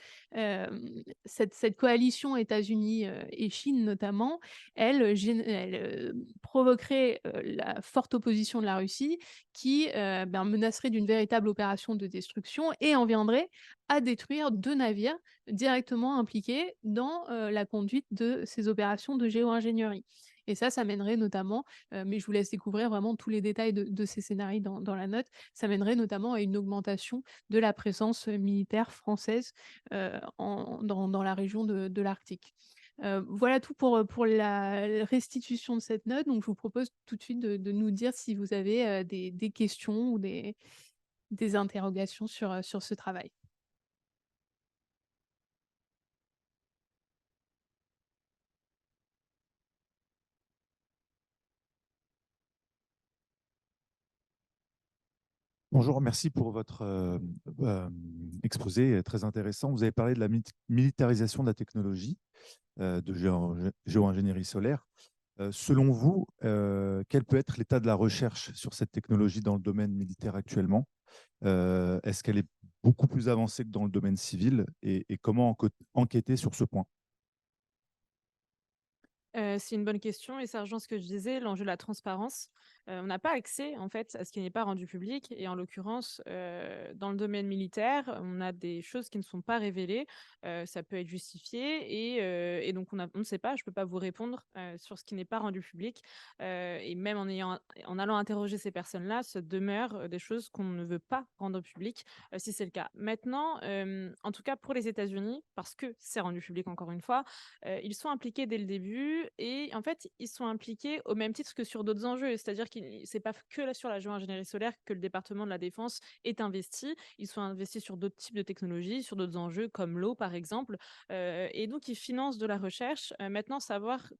cette coalition États-Unis, et Chine notamment, elle provoquerait, la forte opposition de la Russie qui, menacerait d'une véritable opération de destruction et en viendrait à détruire 2 navires directement impliqués dans, la conduite de ces opérations de géo-ingénierie. Et ça mènerait notamment, mais je vous laisse découvrir vraiment tous les détails de ces scénarios dans la note, ça mènerait notamment à une augmentation de la présence, militaire française, dans la région de l'Arctique. Voilà tout pour la restitution de cette note. Donc je vous propose tout de suite de nous dire si vous avez, des questions ou des interrogations sur ce travail. Bonjour, merci pour votre exposé très intéressant. Vous avez parlé de la militarisation de la technologie de géo-ingénierie solaire. Selon vous, quel peut être l'état de la recherche sur cette technologie dans le domaine militaire actuellement? Est-ce qu'elle est beaucoup plus avancée que dans le domaine civil et comment enquêter sur ce point? C'est une bonne question et ça rejoint ce que je disais, l'enjeu de la transparence. On n'a pas accès, en fait, à ce qui n'est pas rendu public et en l'occurrence, dans le domaine militaire, on a des choses qui ne sont pas révélées. Ça peut être justifié et donc on ne sait pas, je ne peux pas vous répondre, sur ce qui n'est pas rendu public, et même en allant interroger ces personnes-là, ça demeure, des choses qu'on ne veut pas rendre publiques, si c'est le cas. Maintenant, en tout cas pour les États-Unis, parce que c'est rendu public encore une fois, ils sont impliqués dès le début et en fait, ils sont impliqués au même titre que sur d'autres enjeux. C'est-à-dire que c'est pas que là sur la géo-ingénierie solaire que le département de la défense est investi. Ils sont investis sur d'autres types de technologies, sur d'autres enjeux comme l'eau, par exemple, et donc ils financent de la recherche. Maintenant, savoir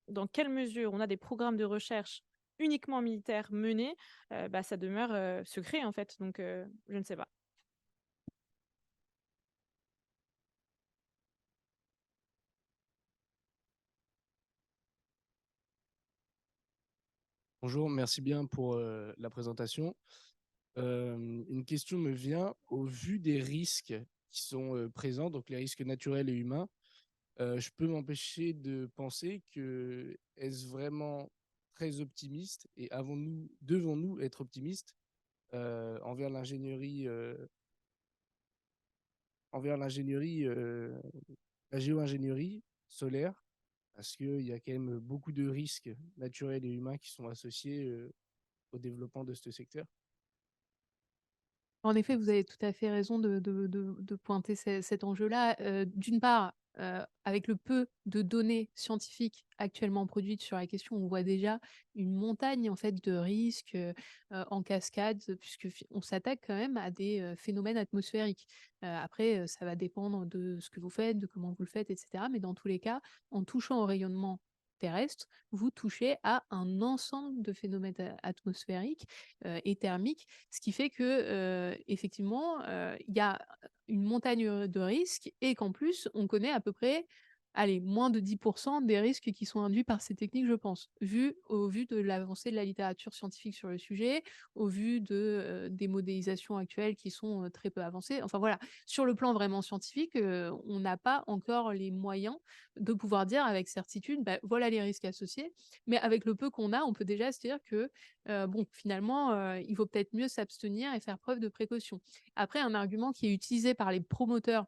dans quelle mesure on a des programmes de recherche uniquement militaires menés, bah, ça demeure, secret, en fait, donc je ne sais pas. Bonjour, merci bien pour la présentation. Une question me vient au vu des risques qui sont présents, donc les risques naturels et humains. Je peux m'empêcher de penser que est-ce vraiment très optimiste et devons-nous être optimistes envers l'ingénierie, la géo-ingénierie solaire, parce qu'il y a quand même beaucoup de risques naturels et humains qui sont associés au développement de ce secteur. En effet, vous avez tout à fait raison de pointer cet enjeu-là. D'une part, avec le peu de données scientifiques actuellement produites sur la question, on voit déjà une montagne en fait de risques en cascade, puisque on s'attaque quand même à des phénomènes atmosphériques. Après, ça va dépendre de ce que vous faites, de comment vous le faites, etc. Mais dans tous les cas, en touchant au rayonnement terrestre, vous touchez à un ensemble de phénomènes atmosphériques et thermiques, ce qui fait que, effectivement, il y a une montagne, de risques et qu'en plus, on connaît à peu près, allez, moins de 10 des risques qui sont induits par ces techniques, je pense. Au vu de l'avancée de la littérature scientifique sur le sujet, au vu des modélisations actuelles qui sont, très peu avancées. Enfin voilà, sur le plan vraiment scientifique, on n'a pas encore les moyens de pouvoir dire avec certitude: «Bah, voilà les risques associés». Mais avec le peu qu'on a, on peut déjà se dire que, bon, finalement, il vaut peut-être mieux s'abstenir et faire preuve de précaution. Après, un argument qui est utilisé par les promoteurs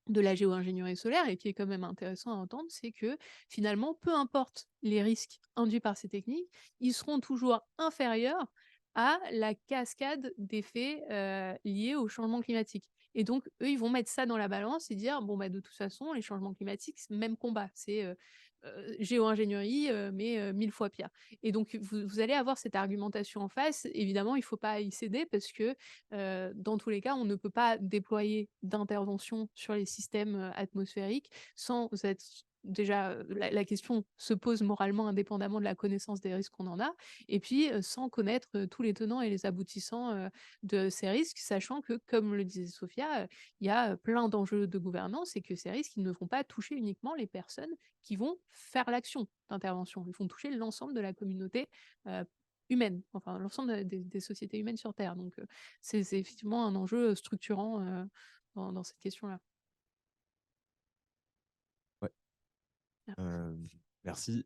de la géo-ingénierie solaire et qui est quand même intéressant à entendre, c'est que finalement, peu importe les risques induits par ces techniques, ils seront toujours inférieurs à la cascade d'effets liés au changement climatique. Et donc, eux, ils vont mettre ça dans la balance et dire, bon, bah, de toute façon, les changements climatiques, c'est le même combat. C'est géo-ingénierie, mais 1000 fois pire. Et donc, vous allez avoir cette argumentation en face. Évidemment, il ne faut pas y céder parce que dans tous les cas, on ne peut pas déployer d'intervention sur les systèmes atmosphériques sans être déjà, la question se pose moralement indépendamment de la connaissance des risques qu'on en a et puis, sans connaître, tous les tenants et les aboutissants, de ces risques, sachant que, comme le disait Sophia, il y a, plein d'enjeux de gouvernance et que ces risques, ils ne vont pas toucher uniquement les personnes qui vont faire l'action d'intervention. Ils vont toucher l'ensemble de la communauté, heu, humaine, enfin l'ensemble des sociétés humaines sur terre donc c'est effectivement un enjeu, structurant, dans cette question-là. Ouais, Ah. merci.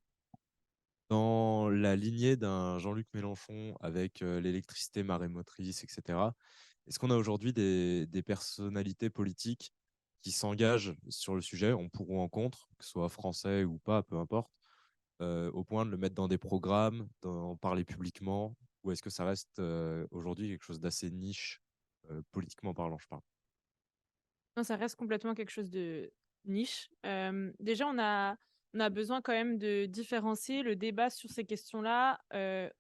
Dans la lignée d'un Jean-Luc Mélenchon avec l'électricité marémotrice, etc., est-ce qu'on a aujourd'hui des personnalités politiques qui s'engagent sur le sujet, en pour ou en contre, que ce soit français ou pas, peu importe, au point de le mettre dans des programmes, d'en parler publiquement, ou est-ce que ça reste aujourd'hui quelque chose d'assez niche, politiquement parlant, je parle? Non, ça reste complètement quelque chose de niche. Déjà, on a besoin quand même de différencier le débat sur ces questions-là,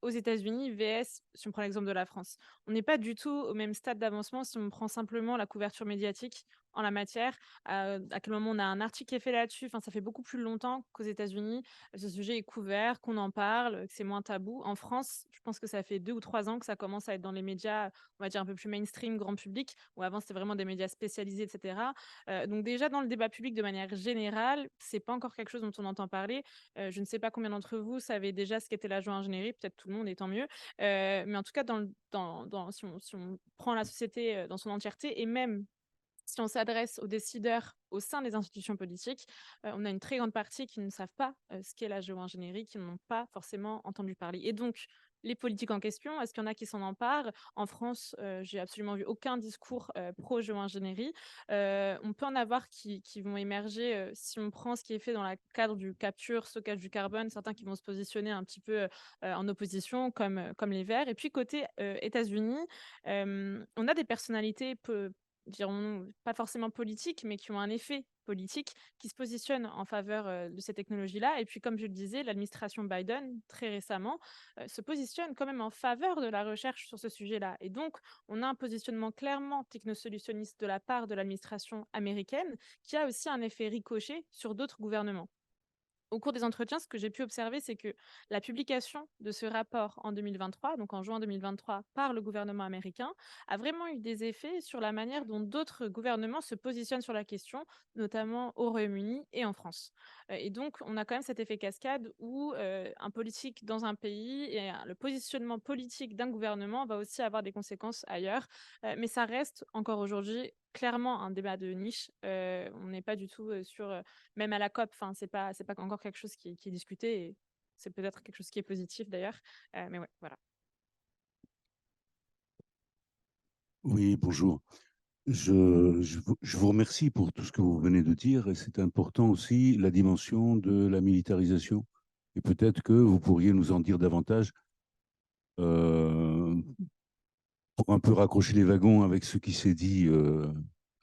aux États-Unis vs si on prend l'exemple de la France. On n'est pas du tout au même stade d'avancement si on prend simplement la couverture médiatique en la matière, à quel moment on a un article qui est fait là-dessus. Enfin, ça fait beaucoup plus longtemps qu'aux États-Unis, ce sujet est couvert, qu'on en parle, que c'est moins tabou. En France, je pense que ça fait 2 ou 3 ans que ça commence à être dans les médias, on va dire un peu plus mainstream, grand public, où avant c'était vraiment des médias spécialisés, et cetera. Donc déjà dans le débat public de manière générale, c'est pas encore quelque chose dont on entend parler. Je ne sais pas combien d'entre vous savaient déjà ce qu'était la géo-ingénierie, peut-être tout le monde et tant mieux. Mais en tout cas si on prend la société, dans son entièreté et même si on s'adresse aux décideurs au sein des institutions politiques, on a une très grande partie qui ne savent pas, ce qu'est la géo-ingénierie, qui n'en ont pas forcément entendu parler et donc les politiques en question, est-ce qu'il y en a qui s'en emparent? En France, j'ai absolument vu aucun discours, pro géo-ingénierie. On peut en avoir qui vont émerger, si on prend ce qui est fait dans le cadre du capture, stockage du carbone, certains qui vont se positionner un petit peu, en opposition comme les Verts et puis côté, États-Unis, on a des personnalités peu dirons-nous, pas forcément politiques, mais qui ont un effet politique, qui se positionnent en faveur de ces technologies-là. Et puis, comme je le disais, l'administration Biden, très récemment, se positionne quand même en faveur de la recherche sur ce sujet-là. Et donc, on a un positionnement clairement technosolutionniste de la part de l'administration américaine, qui a aussi un effet ricochet sur d'autres gouvernements. Au cours des entretiens, ce que j'ai pu observer, c'est que la publication de ce rapport en 2023, donc en juin 2023, par le gouvernement américain, a vraiment eu des effets sur la manière dont d'autres gouvernements se positionnent sur la question, notamment au Royaume-Uni et en France. Et donc, on a quand même cet effet cascade où un politique dans un pays et le positionnement politique d'un gouvernement va aussi avoir des conséquences ailleurs. Mais ça reste encore aujourd'hui clairement un débat de niche. On n'est pas du tout sur même à la COP, enfin, c'est pas encore quelque chose qui est discuté et c'est peut-être quelque chose qui est positif d'ailleurs. Mais ouais, voilà. Oui, bonjour. Je vous remercie pour tout ce que vous venez de dire et c'est important aussi la dimension de la militarisation. Et peut-être que vous pourriez nous en dire davantage euh, pour un peu raccrocher les wagons avec ce qui s'est dit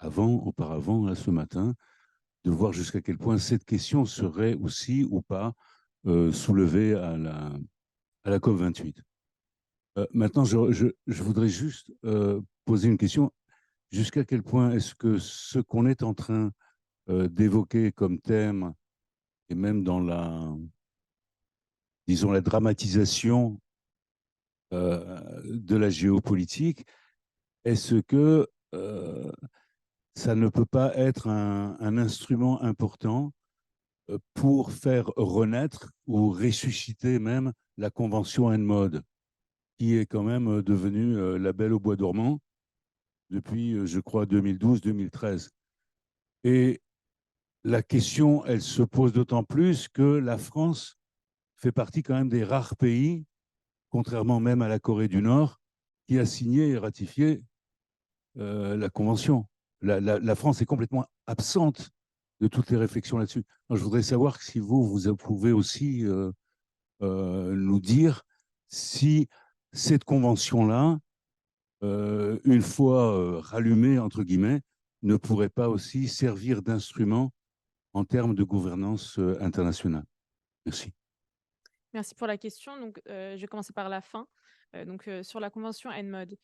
auparavant, là, ce matin, de voir jusqu'à quel point cette question serait aussi ou pas soulevée à la COP28. Maintenant, je voudrais juste poser une question. Jusqu'à quel point est-ce que ce qu'on est en train d'évoquer comme thème, et même dans disons, la dramatisation de la géopolitique, est-ce que ça ne peut pas être un instrument important pour faire renaître ou ressusciter même la convention ENMOD, qui est quand même devenue la Belle au bois dormant depuis, je crois, 2012-2013. Et la question, elle se pose d'autant plus que la France fait partie quand même des rares pays, contrairement même à la Corée du Nord, qui a signé et ratifié la Convention. La France est complètement absente de toutes les réflexions là-dessus. Je voudrais savoir si vous pouvez aussi nous dire si cette convention-là, une fois rallumée, entre guillemets, ne pourrait pas aussi servir d'instrument en termes de gouvernance internationale. Merci. Merci pour la question. Donc, je vais commencer par la fin. Sur la convention ENMOD.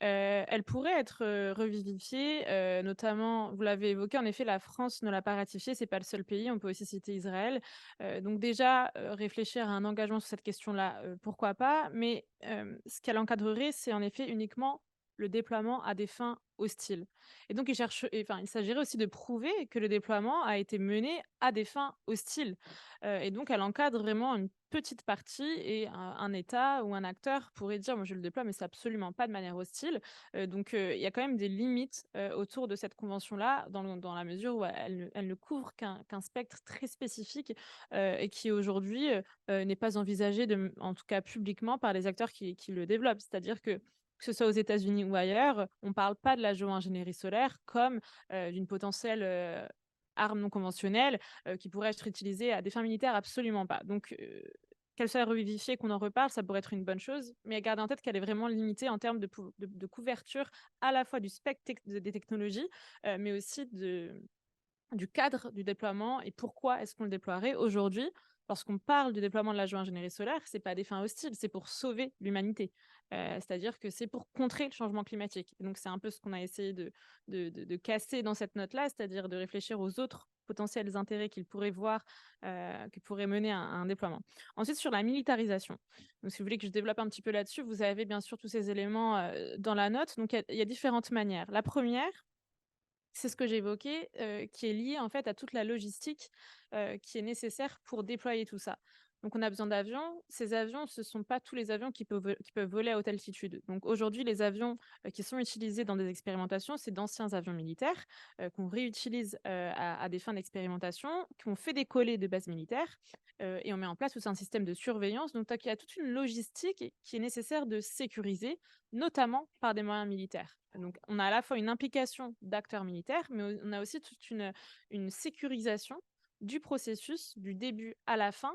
Elle pourrait être revivifiée, notamment, vous l'avez évoqué, en effet, la France ne l'a pas ratifiée, c'est pas le seul pays, on peut aussi citer Israël. Donc déjà, réfléchir à un engagement sur cette question-là, pourquoi pas, mais ce qu'elle encadrerait, c'est en effet uniquement le déploiement à des fins hostiles. Et donc, il s'agirait aussi de prouver que le déploiement a été mené à des fins hostiles. Et donc, elle encadre vraiment une petite partie et un État ou un acteur pourrait dire: «Moi, je le déploie, mais c'est absolument pas de manière hostile». Il y a quand même des limites, autour de cette convention-là, dans la mesure où elle ne couvre qu'un spectre très spécifique, et qui aujourd'hui, n'est pas envisagé en tout cas publiquement par les acteurs qui le développent. C'est-à-dire que ce soit aux États-Unis ou ailleurs, on parle pas de la géo-ingénierie solaire comme, d'une potentielle, arme non conventionnelle, qui pourrait être utilisée à des fins militaires, absolument pas. Qu'elle soit revivifiée, qu'on en reparle, ça pourrait être une bonne chose, mais garder en tête qu'elle est vraiment limitée en termes de couverture à la fois du spectre des technologies, mais aussi du cadre du déploiement et pourquoi est-ce qu'on le déploierait aujourd'hui. Lorsqu'on parle du déploiement de la géoingénierie solaire, ce n'est pas à des fins hostiles, c'est pour sauver l'humanité. C'est-à-dire que c'est pour contrer le changement climatique. Et donc, c'est un peu ce qu'on a essayé de casser dans cette note-là, c'est-à-dire de réfléchir aux autres potentiels intérêts qu'ils pourraient voir, qui pourraient mener à un déploiement. Ensuite, sur la militarisation. Donc, si vous voulez que je développe un petit peu là-dessus, vous avez bien sûr tous ces éléments dans la note. Donc, il y a différentes manières. La première, c'est ce que j'évoquais, qui est lié en fait à toute la logistique, qui est nécessaire pour déployer tout ça. Donc on a besoin d'avions. Ces avions, ce ne sont pas tous les avions qui peuvent voler à haute altitude. Donc aujourd'hui, les avions, qui sont utilisés dans des expérimentations, c'est d'anciens avions militaires, qu'on réutilise, à des fins d'expérimentation, qu'on fait décoller de bases militaires, et on met en place tout un système de surveillance. Donc il y a toute une logistique qui est nécessaire de sécuriser, notamment par des moyens militaires. Donc, on a à la fois une implication d'acteurs militaires, mais on a aussi toute une sécurisation du processus, du début à la fin,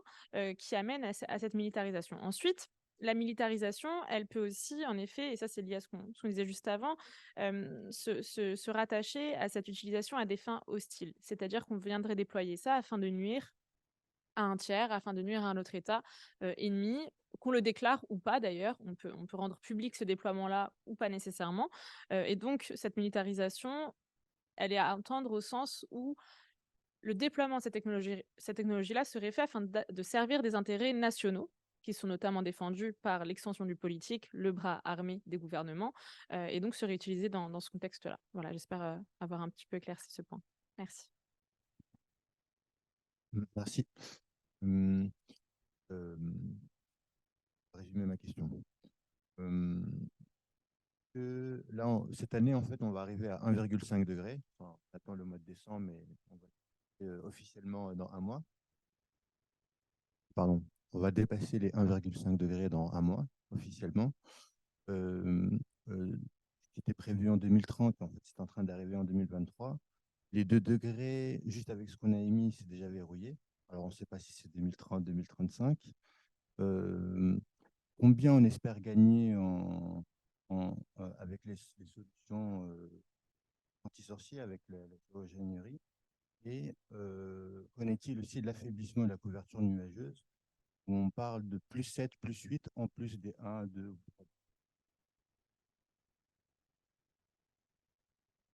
qui amène à cette militarisation. Ensuite, la militarisation, elle peut aussi, en effet, et ça c'est lié à ce qu'on disait juste avant, se rattacher à cette utilisation à des fins hostiles. C'est-à-dire qu'on viendrait déployer ça afin de nuire à un tiers, afin de nuire à un autre État ennemi, qu'on le déclare ou pas d'ailleurs. On peut rendre public ce déploiement-là ou pas nécessairement. Et donc, cette militarisation, elle est à entendre au sens où le déploiement de cette technologie-là serait fait afin de servir des intérêts nationaux, qui sont notamment défendus par l'extension du politique, le bras armé des gouvernements, et donc serait utilisé dans ce contexte-là. Voilà, j'espère avoir un petit peu éclairci ce point. Merci. Merci. Résumer ma question. Là, cette année, en fait, on va arriver à 1,5 degré. Enfin, on attend le mois de décembre, mais on va officiellement dans un mois. Pardon, on va dépasser les 1,5 degrés dans un mois, officiellement. Ce qui était prévu en 2030, en fait, c'est en train d'arriver en 2023. Les 2 degrés, juste avec ce qu'on a émis, c'est déjà verrouillé. Alors, on ne sait pas si c'est 2030, 2035. Combien on espère gagner avec les solutions anti-sorciers, avec la géoingénierie? Et qu'en est-il aussi de l'affaiblissement de la couverture nuageuse, où on parle de plus 7, plus 8, en plus des 1, 2 ou 3?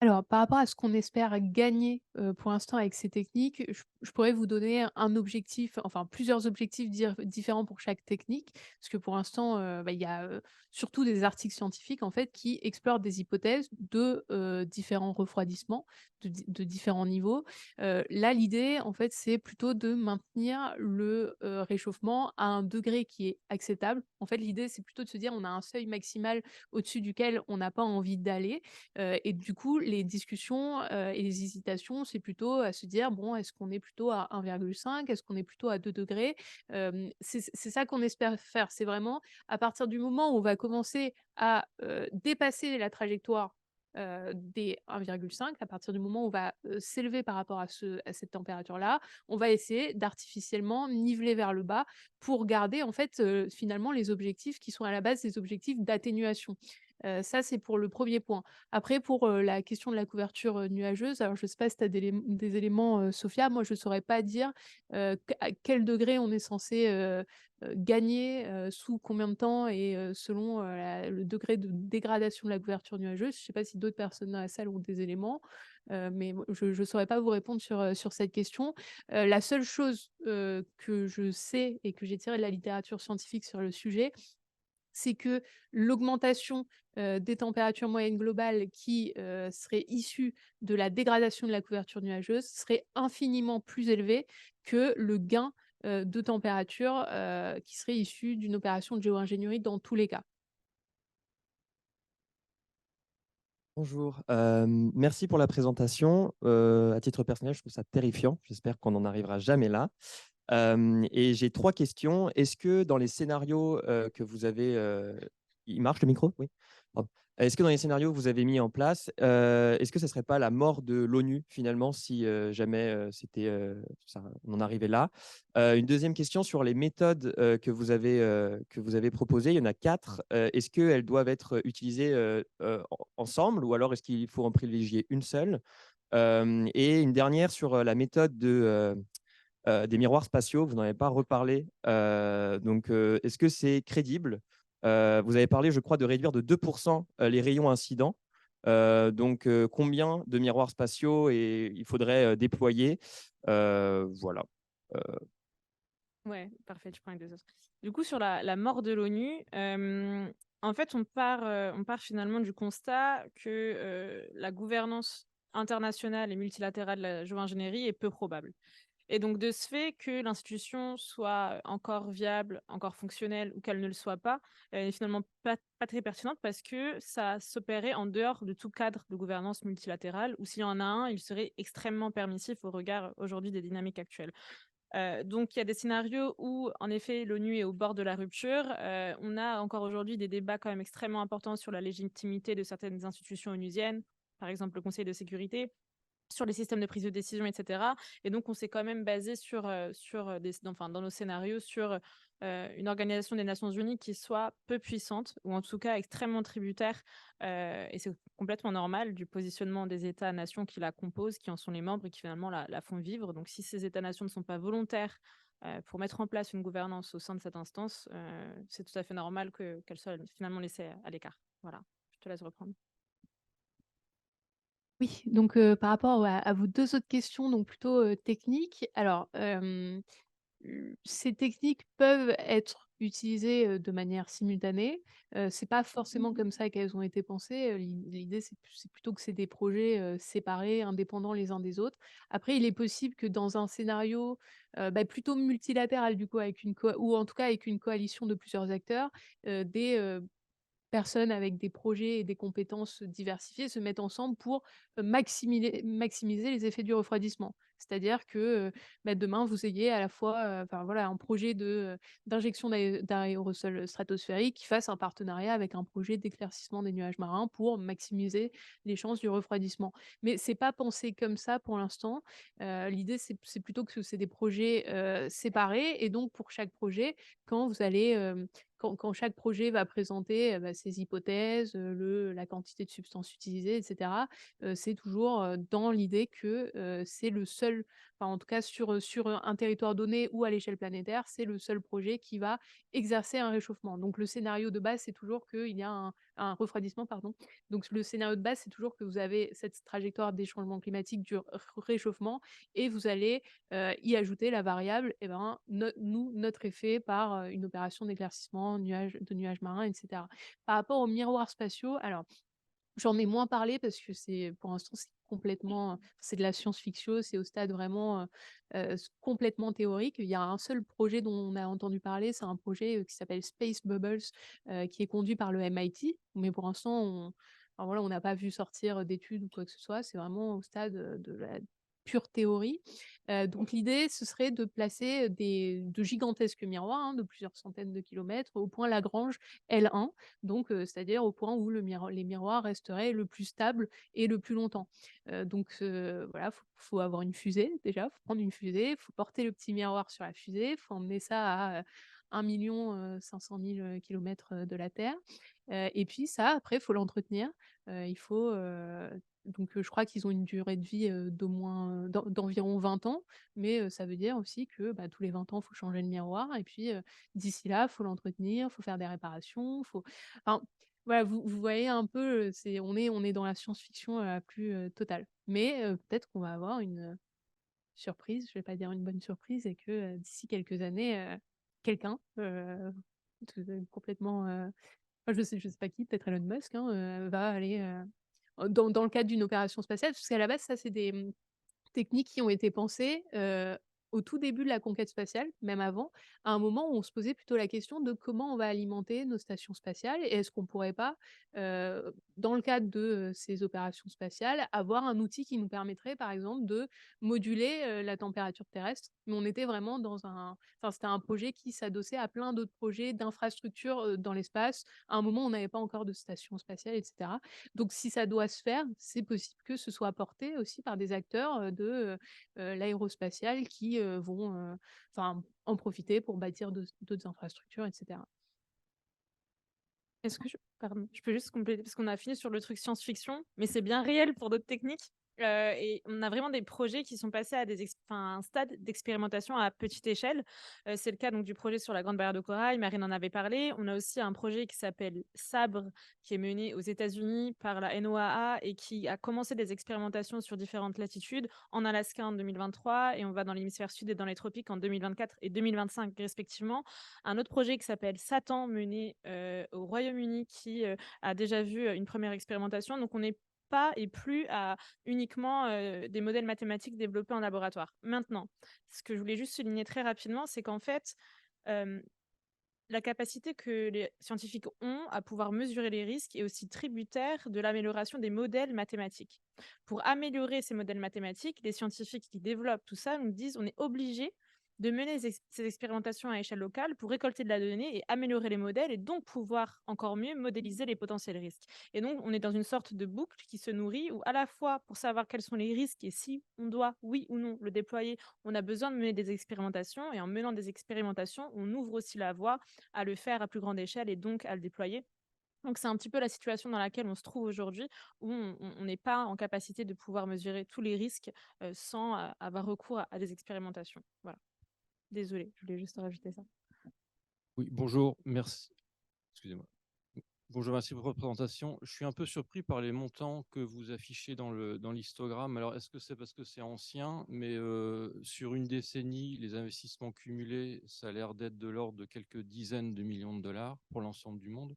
Alors, par rapport à ce qu'on espère gagner pour l'instant avec ces techniques, je pourrais vous donner un objectif, enfin plusieurs objectifs différents pour chaque technique, parce que pour l'instant, il y a surtout des articles scientifiques en fait qui explorent des hypothèses de différents refroidissements, de différents niveaux. Là, l'idée, en fait, c'est plutôt de maintenir le réchauffement à un degré qui est acceptable. En fait, l'idée, c'est plutôt de se dire on a un seuil maximal au-dessus duquel on n'a pas envie d'aller. Et du coup, les discussions et les hésitations, c'est plutôt à se dire bon, est-ce qu'on est plutôt à 1,5? Est-ce qu'on est plutôt à 2 degrés? C'est ça qu'on espère faire. C'est vraiment à partir du moment où on va commencer à dépasser la trajectoire des 1,5, à partir du moment où on va s'élever par rapport à cette température-là, on va essayer d'artificiellement niveler vers le bas pour garder en fait finalement les objectifs qui sont à la base des objectifs d'atténuation. Ça, c'est pour le premier point. Après, pour la question de la couverture nuageuse, alors je ne sais pas si tu as des éléments, Sophia. Moi, je ne saurais pas dire à quel degré on est censé gagner, sous combien de temps et selon le degré de dégradation de la couverture nuageuse. Je ne sais pas si d'autres personnes dans la salle ont des éléments, mais je ne saurais pas vous répondre sur cette question. La seule chose que je sais et que j'ai tiré de la littérature scientifique sur le sujet, c'est que l'augmentation des températures moyennes globales qui serait issue de la dégradation de la couverture nuageuse serait infiniment plus élevée que le gain de température qui serait issu d'une opération de géo-ingénierie dans tous les cas. Bonjour, merci pour la présentation. À titre personnel, je trouve ça terrifiant. J'espère qu'on n'en arrivera jamais là. Et j'ai 3 questions. Est-ce que dans les scénarios que vous avez… il marche le micro? Oui. Pardon. Est-ce que dans les scénarios que vous avez mis en place, est-ce que ce ne serait pas la mort de l'ONU finalement si jamais on en arrivait là? Une deuxième question sur les méthodes que vous avez proposées. Il y en a 4. Est-ce qu'elles doivent être utilisées ensemble ou alors est-ce qu'il faut en privilégier une seule? Et une dernière sur la méthode des miroirs spatiaux, vous n'en avez pas reparlé. Donc, est-ce que c'est crédible? Vous avez parlé, je crois, de réduire de 2% les rayons incidents. Donc, combien de miroirs spatiaux il faudrait déployer? Voilà. Euh, Ouais, parfait, je prends les deux autres. Du coup, sur la mort de l'ONU, en fait, on part finalement du constat que la gouvernance internationale et multilatérale de la géo-ingénierie est peu probable. Et donc, de ce fait, que l'institution soit encore viable, encore fonctionnelle ou qu'elle ne le soit pas, elle n'est finalement pas très pertinente parce que ça s'opérait en dehors de tout cadre de gouvernance multilatérale, ou s'il y en a un, il serait extrêmement permissif au regard aujourd'hui des dynamiques actuelles. Donc, il y a des scénarios où, en effet, l'ONU est au bord de la rupture. On a encore aujourd'hui des débats quand même extrêmement importants sur la légitimité de certaines institutions onusiennes, par exemple le Conseil de sécurité, sur les systèmes de prise de décision, etc. Et donc, on s'est quand même basé dans nos scénarios sur une organisation des Nations Unies qui soit peu puissante, ou en tout cas extrêmement tributaire, et c'est complètement normal du positionnement des États-nations qui la composent, qui en sont les membres et qui finalement la font vivre. Donc, si ces États-nations ne sont pas volontaires pour mettre en place une gouvernance au sein de cette instance, c'est tout à fait normal qu'elle soit finalement laissée à l'écart. Voilà, je te laisse reprendre. Oui, donc par rapport à vos 2 autres questions, donc plutôt, techniques. Alors, ces techniques peuvent être utilisées, de manière simultanée. C'est pas forcément comme ça qu'elles ont été pensées. L'idée, c'est plutôt que c'est des projets, séparés, indépendants les uns des autres. Après, il est possible que dans un scénario, plutôt multilatéral du coup avec ou en tout cas avec une coalition de plusieurs acteurs, des, personnes avec des projets et des compétences diversifiées se mettent ensemble pour maximiser les effets du refroidissement. C'est-à-dire que demain, vous ayez à la fois enfin, voilà, un projet d'injection d'aérosols stratosphériques qui fasse un partenariat avec un projet d'éclaircissement des nuages marins pour maximiser les chances du refroidissement. Mais c'est pas pensé comme ça pour l'instant. L'idée, c'est plutôt que c'est des projets séparés. Et donc, pour chaque projet, quand vous allez quand chaque projet va présenter, ses hypothèses, la quantité de substances utilisées et cetera, c'est toujours, dans l'idée que, c'est le seul enfin en tout cas sur un territoire donné ou à l'échelle planétaire, c'est le seul projet qui va exercer un réchauffement. Donc le scénario de base, c'est toujours qu'il y a un refroidissement, pardon. Donc le scénario de base, c'est toujours que vous avez cette trajectoire des changements climatiques du réchauffement et vous allez y ajouter la variable, et ben, notre effet par une opération d'éclaircissement, de nuages marins, etc. Par rapport aux miroirs spatiaux, alors j'en ai moins parlé parce que pour l'instant, c'est de la science-fiction, c'est au stade vraiment complètement théorique. Il y a un seul projet dont on a entendu parler, c'est un projet qui s'appelle Space Bubbles, qui est conduit par le MIT. Mais pour l'instant, enfin, voilà, on n'a pas vu sortir d'études ou quoi que ce soit. C'est vraiment au stade de la pure théorie. Donc l'idée, ce serait de placer de gigantesques miroirs, hein, de plusieurs centaines de kilomètres, au point Lagrange L1, donc c'est-à-dire au point où les miroirs resteraient le plus stables et le plus longtemps. Voilà, faut avoir une fusée déjà, faut prendre une fusée, faut porter le petit miroir sur la fusée, faut emmener ça à 1 500 000 kilomètres de la Terre. Et puis ça, après, faut l'entretenir. Il faut je crois qu'ils ont une durée de vie d'environ 20 ans, mais ça veut dire aussi que tous les 20 ans, il faut changer le miroir. Et puis d'ici là, il faut l'entretenir, il faut faire des réparations. Enfin, voilà, vous voyez un peu, on est dans la science-fiction la plus totale. Mais peut-être qu'on va avoir une surprise, je vais pas dire une bonne surprise, et que d'ici quelques années, quelqu'un complètement enfin, je sais pas qui, peut-être Elon Musk, hein, va aller, dans le cadre d'une opération spatiale. Parce qu'à la base, ça, c'est des, techniques qui ont été pensées, au tout début de la conquête spatiale, même avant, à un moment où on se posait plutôt la question de comment on va alimenter nos stations spatiales et est-ce qu'on pourrait pas, dans le cadre de, ces opérations spatiales, avoir un outil qui nous permettrait, par exemple, de moduler, la température terrestre. Mais on était vraiment c'était un projet qui s'adossait à plein d'autres projets d'infrastructures, dans l'espace. À un moment, on n'avait pas encore de station spatiale et cetera. Donc si ça doit se faire, c'est possible que ce soit porté aussi par des acteurs, de l'aérospatial qui, vont, en profiter pour bâtir d'autres infrastructures et cetera. Pardon, je peux juste compléter parce qu'on a fini sur le truc science-fiction, mais c'est bien réel pour d'autres techniques. Et on a vraiment des projets qui sont passés à un stade d'expérimentation à petite échelle. C'est le cas donc du projet sur la Grande Barrière de Corail, Marine en avait parlé. On a aussi un projet qui s'appelle Sabre, qui est mené aux États-Unis par la NOAA et qui a commencé des expérimentations sur différentes latitudes, en Alaska en 2023, et on va dans l'hémisphère sud et dans les tropiques en 2024 et 2025 respectivement. Un autre projet qui s'appelle Satan, mené au Royaume-Uni, qui a déjà vu une première expérimentation. Donc on n'est pas et plus à uniquement des modèles mathématiques développés en laboratoire. Maintenant, ce que je voulais juste souligner très rapidement, c'est qu'en fait, euh, la capacité que les scientifiques ont à pouvoir mesurer les risques est aussi tributaire de l'amélioration des modèles mathématiques. Pour améliorer ces modèles mathématiques, les scientifiques qui développent tout ça nous disent on est obligé de mener ces expérimentations à échelle locale pour récolter de la donnée et améliorer les modèles et donc pouvoir encore mieux modéliser les potentiels risques. Et donc, on est dans une sorte de boucle qui se nourrit où à la fois pour savoir quels sont les risques et si on doit, oui ou non, le déployer, on a besoin de mener des expérimentations et en menant des expérimentations, on ouvre aussi la voie à le faire à plus grande échelle et donc à le déployer. Donc, c'est un petit peu la situation dans laquelle on se trouve aujourd'hui, où on n'est pas en capacité de pouvoir mesurer tous les risques sans avoir recours à des expérimentations. Voilà. Désolée, je voulais juste rajouter ça. Oui, bonjour, merci. Excusez-moi. Bonjour, merci pour votre présentation. Je suis un peu surpris par les montants que vous affichez dans l'histogramme. Alors, est-ce que c'est parce que c'est ancien, mais sur une décennie, les investissements cumulés, ça a l'air d'être de l'ordre de quelques dizaines de millions de dollars pour l'ensemble du monde.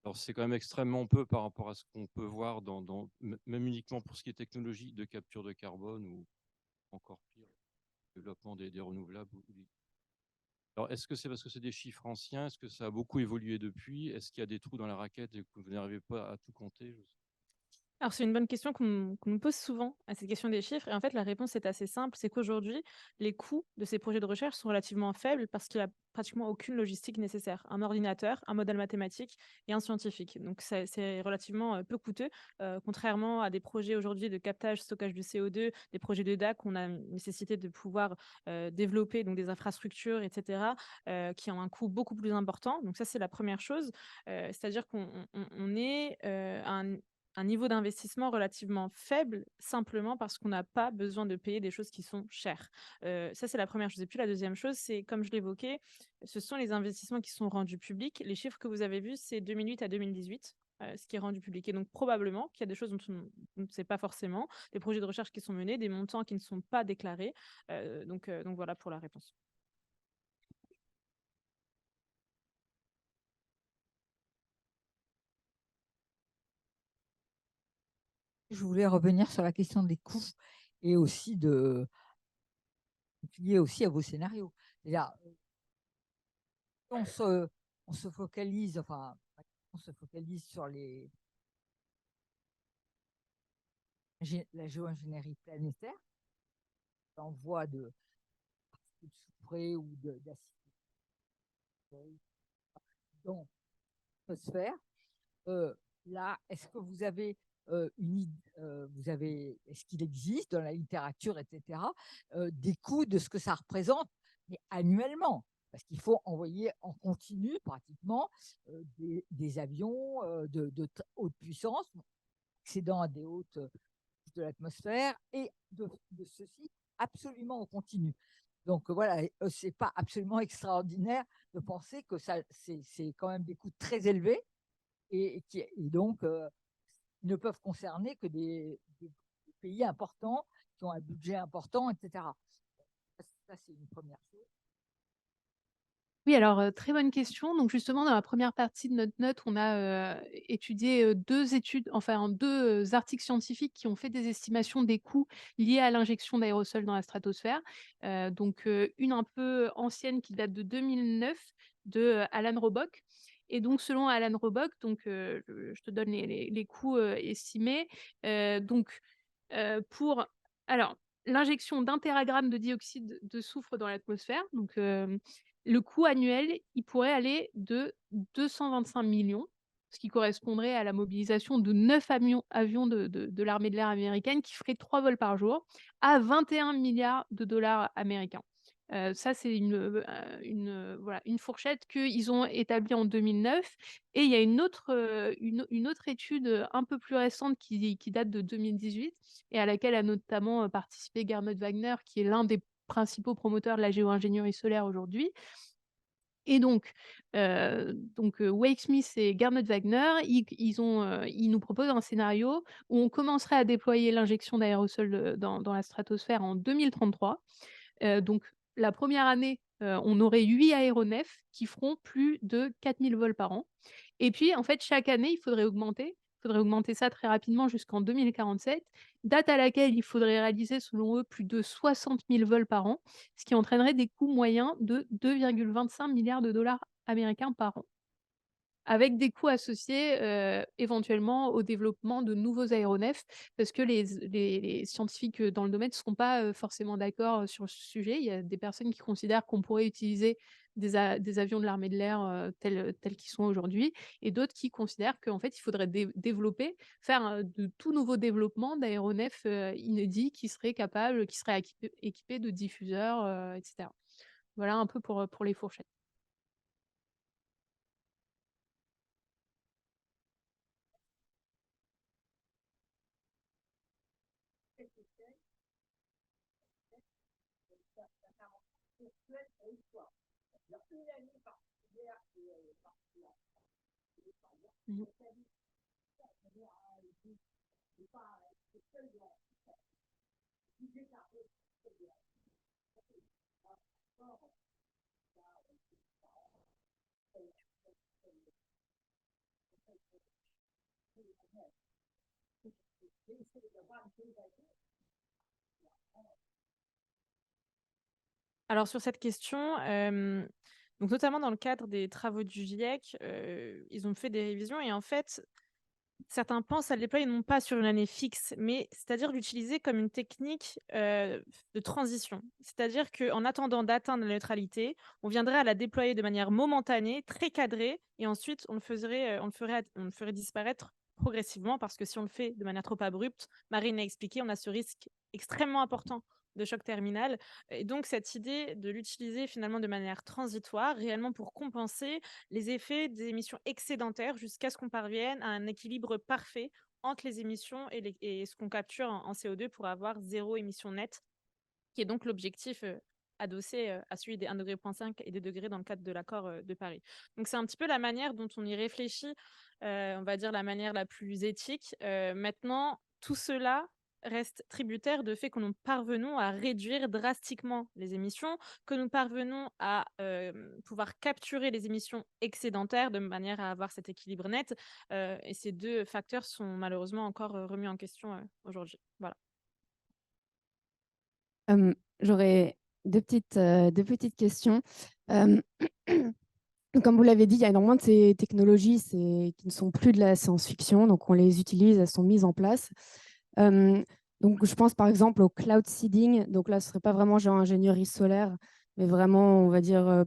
Alors, c'est quand même extrêmement peu par rapport à ce qu'on peut voir même uniquement pour ce qui est technologie de capture de carbone ou encore pire, développement des renouvelables. Alors, est-ce que c'est parce que c'est des chiffres anciens? Est-ce que ça a beaucoup évolué depuis? Est-ce qu'il y a des trous dans la raquette et que vous n'arrivez pas à tout compter? Alors, c'est une bonne question qu'on nous pose souvent à cette question des chiffres. Et en fait, la réponse est assez simple. C'est qu'aujourd'hui, les coûts de ces projets de recherche sont relativement faibles parce qu'il n'y a pratiquement aucune logistique nécessaire. Un ordinateur, un modèle mathématique et un scientifique. Donc, c'est relativement peu coûteux, contrairement à des projets aujourd'hui de captage, stockage du CO2, des projets de DAC qu'on a nécessité de pouvoir développer donc des infrastructures, etc., qui ont un coût beaucoup plus important. Donc, ça, c'est la première chose. C'est-à-dire qu'on est à un niveau d'investissement relativement faible, simplement parce qu'on n'a pas besoin de payer des choses qui sont chères. Ça, c'est la première chose. Et puis la deuxième chose, c'est, comme je l'évoquais, ce sont les investissements qui sont rendus publics. Les chiffres que vous avez vus, c'est 2008 à 2018. Ce qui est rendu public. Et donc, probablement qu'il y a des choses dont on ne sait pas forcément, des projets de recherche qui sont menés, des montants qui ne sont pas déclarés. Donc voilà pour la réponse. Je voulais revenir sur la question des coûts et aussi lié aussi à vos scénarios. C'est-à-dire, on se focalise, enfin, on se focalise sur la géo-ingénierie planétaire, l'envoi de particules soufrées ou d'acide dans l'atmosphère. Là, est-ce que vous avez est-ce qu'il existe dans la littérature, etc., des coûts de ce que ça représente, mais annuellement? Parce qu'il faut envoyer en continu, pratiquement, des avions de haute puissance, accédant à des hautes de l'atmosphère, et de ceci absolument en continu. Donc voilà, c'est pas absolument extraordinaire de penser que c'est quand même des coûts très élevés et donc ne peuvent concerner que des pays importants qui ont un budget important, etc. Ça, c'est une première chose. Oui, alors très bonne question. Donc justement, dans la première partie de notre note, on a étudié deux articles scientifiques qui ont fait des estimations des coûts liés à l'injection d'aérosols dans la stratosphère. Donc une un peu ancienne qui date de 2009 de Alan Robock. Et donc, selon Alan Robock, donc, je te donne les coûts estimés. Pour l'injection d'1 téragramme de dioxyde de soufre dans l'atmosphère, donc le coût annuel, il pourrait aller de 225 millions, ce qui correspondrait à la mobilisation de 9 avions de l'armée de l'air américaine qui ferait 3 vols par jour, à 21 milliards de dollars américains. Ça, c'est voilà, une fourchette qu'ils ont établie en 2009. Et il y a une autre étude un peu plus récente qui date de 2018 et à laquelle a notamment participé Gernot Wagner, qui est l'un des principaux promoteurs de la géo-ingénierie solaire aujourd'hui. Et donc, Wake Smith et Gernot Wagner, ils nous proposent un scénario où on commencerait à déployer l'injection d'aérosols dans la stratosphère en 2033. Donc, la première année, on aurait 8 aéronefs qui feront plus de 4000 vols par an. Et puis, en fait, chaque année, il faudrait augmenter. Il faudrait augmenter ça très rapidement jusqu'en 2047, date à laquelle il faudrait réaliser, selon eux, plus de 60 000 vols par an, ce qui entraînerait des coûts moyens de 2,25 milliards de dollars américains par an, avec des coûts associés éventuellement au développement de nouveaux aéronefs, parce que les scientifiques dans le domaine ne seront pas forcément d'accord sur ce sujet. Il y a des personnes qui considèrent qu'on pourrait utiliser des avions de l'armée de l'air tels qu'ils sont aujourd'hui, et d'autres qui considèrent qu'en fait, il faudrait développer, faire de tout nouveaux développements d'aéronefs inédits qui seraient équipés de diffuseurs, etc. Voilà un peu pour les fourchettes. Mmh. Alors sur cette question, donc notamment dans le cadre des travaux du GIEC, ils ont fait des révisions et en fait, certains pensent à le déployer non pas sur une année fixe, mais c'est-à-dire l'utiliser comme une technique de transition. C'est-à-dire qu'en attendant d'atteindre la neutralité, on viendrait à la déployer de manière momentanée, très cadrée, et ensuite on le ferait disparaître progressivement, parce que si on le fait de manière trop abrupte, Marine l'a expliqué, on a ce risque extrêmement important de choc terminal. Et donc cette idée de l'utiliser finalement de manière transitoire, réellement pour compenser les effets des émissions excédentaires jusqu'à ce qu'on parvienne à un équilibre parfait entre les émissions et ce qu'on capture en CO2 pour avoir zéro émission nette, qui est donc l'objectif adossé à celui des 1,5 degré et des degrés dans le cadre de l'accord de Paris. Donc c'est un petit peu la manière dont on y réfléchit, on va dire la manière la plus éthique. Maintenant, tout cela reste tributaire de fait que nous parvenons à réduire drastiquement les émissions, que nous parvenons à pouvoir capturer les émissions excédentaires de manière à avoir cet équilibre net. Et ces deux facteurs sont malheureusement encore remis en question aujourd'hui. Voilà. J'aurais deux petites questions. Comme vous l'avez dit, il y a énormément de ces technologies qui ne sont plus de la science-fiction, donc on les utilise, elles sont mises en place. Donc je pense par exemple au cloud seeding, donc là ce ne serait pas vraiment genre ingénierie solaire, mais vraiment on va dire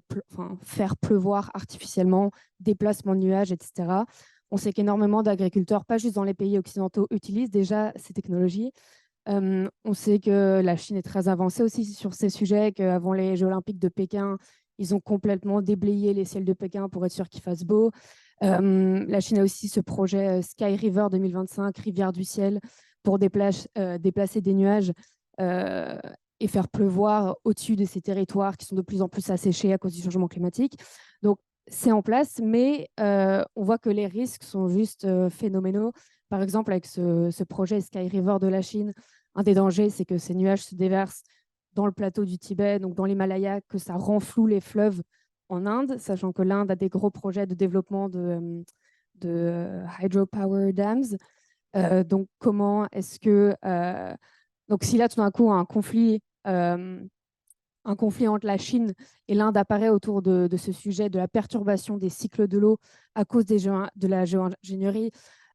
faire pleuvoir artificiellement, déplacement de nuages, etc. On sait qu'énormément d'agriculteurs, pas juste dans les pays occidentaux, utilisent déjà ces technologies. On sait que la Chine est très avancée aussi sur ces sujets, qu'avant les Jeux olympiques de Pékin, ils ont complètement déblayé les ciels de Pékin pour être sûr qu'il fasse beau. La Chine a aussi ce projet Sky River 2025, rivière du ciel, pour déplacer des nuages et faire pleuvoir au-dessus de ces territoires qui sont de plus en plus asséchés à cause du changement climatique. Donc, c'est en place, mais on voit que les risques sont juste phénoménaux. Par exemple, avec ce projet Sky River de la Chine, un des dangers, c'est que ces nuages se déversent dans le plateau du Tibet, donc dans l'Himalaya, que ça renfloue les fleuves en Inde, sachant que l'Inde a des gros projets de développement de hydropower dams. Donc, comment est-ce que... donc, si là, tout d'un coup, un conflit entre la Chine et l'Inde apparaît autour de ce sujet de la perturbation des cycles de l'eau à cause de la géo-ingénierie,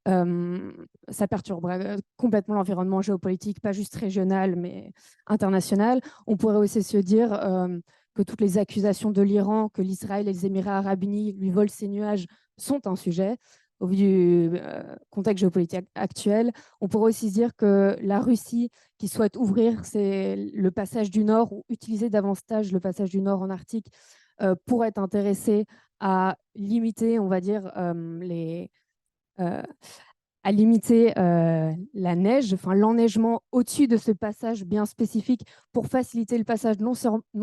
ça perturberait complètement l'environnement géopolitique, pas juste régional, mais international. On pourrait aussi se dire que toutes les accusations de l'Iran, que l'Israël et les Émirats arabes unis lui volent ces nuages, sont un sujet. au vu du contexte géopolitique actuel. On pourrait aussi se dire que la Russie, qui souhaite ouvrir le passage du Nord ou utiliser davantage le passage du Nord en Arctique, pourrait être intéressée à limiter, on va dire, à limiter la neige, enfin l'enneigement au-dessus de ce passage bien spécifique pour faciliter le passage non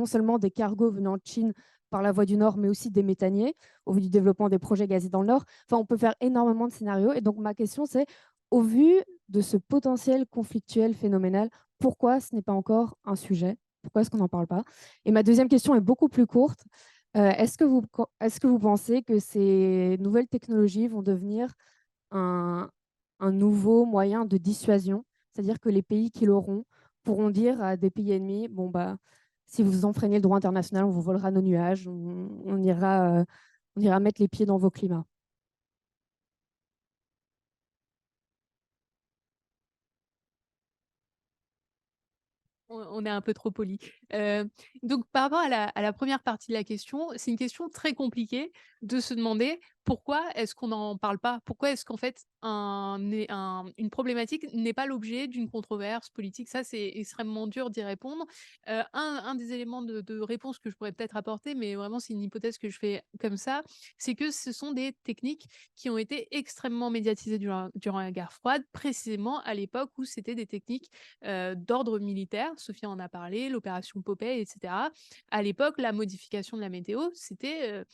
seulement des cargos venant de Chine par la voie du Nord, mais aussi des méthaniers, au vu du développement des projets gaziers dans le Nord. Enfin, on peut faire énormément de scénarios. Et donc, ma question, c'est, au vu de ce potentiel conflictuel phénoménal, pourquoi ce n'est pas encore un sujet? Pourquoi est-ce qu'on n'en parle pas? Et ma deuxième question est beaucoup plus courte. Est-ce que vous pensez que ces nouvelles technologies vont devenir un nouveau moyen de dissuasion, c'est-à-dire que les pays qui l'auront pourront dire à des pays ennemis, bon, bah, si vous enfreignez le droit international, on vous volera nos nuages, on ira mettre les pieds dans vos climats. On est un peu trop poli. Donc, par rapport à la première partie de la question, c'est une question très compliquée de se demander pourquoi est-ce qu'on n'en parle pas? Pourquoi est-ce qu'en fait, une problématique n'est pas l'objet d'une controverse politique? Ça, c'est extrêmement dur d'y répondre. Un des éléments de réponse que je pourrais peut-être apporter, mais vraiment c'est une hypothèse que je fais comme ça, c'est que ce sont des techniques qui ont été extrêmement médiatisées durant la guerre froide, précisément à l'époque où c'était des techniques d'ordre militaire. Sophia en a parlé, l'opération Popeye, etc. À l'époque, la modification de la météo, c'était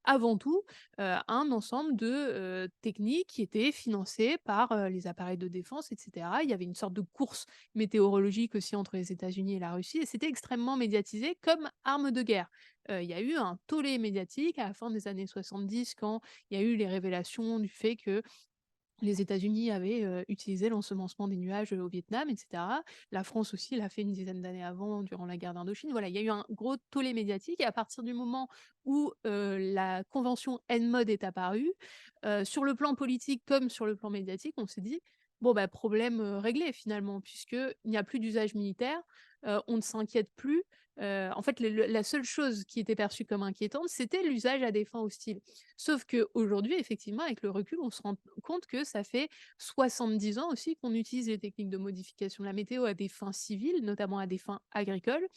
avant tout un ensemble de techniques qui étaient financées par les appareils de défense, etc. Il y avait une sorte de course météorologique aussi entre les États-Unis et la Russie, et c'était extrêmement médiatisé comme arme de guerre. Il y a eu un tollé médiatique à la fin des années 70 quand il y a eu les révélations du fait que les États-Unis avaient utilisé l'ensemencement des nuages au Vietnam, etc. La France aussi l'a fait une dizaine d'années avant, durant la guerre d'Indochine. Voilà, il y a eu un gros tollé médiatique. Et à partir du moment où la convention NMOD est apparue, sur le plan politique comme sur le plan médiatique, on s'est dit, bon, bah, problème réglé finalement, puisqu'il n'y a plus d'usage militaire, on ne s'inquiète plus. En fait, la seule chose qui était perçue comme inquiétante, c'était l'usage à des fins hostiles. Sauf qu'aujourd'hui, effectivement, avec le recul, on se rend compte que ça fait 70 ans aussi qu'on utilise les techniques de modification de la météo à des fins civiles, notamment à des fins agricoles,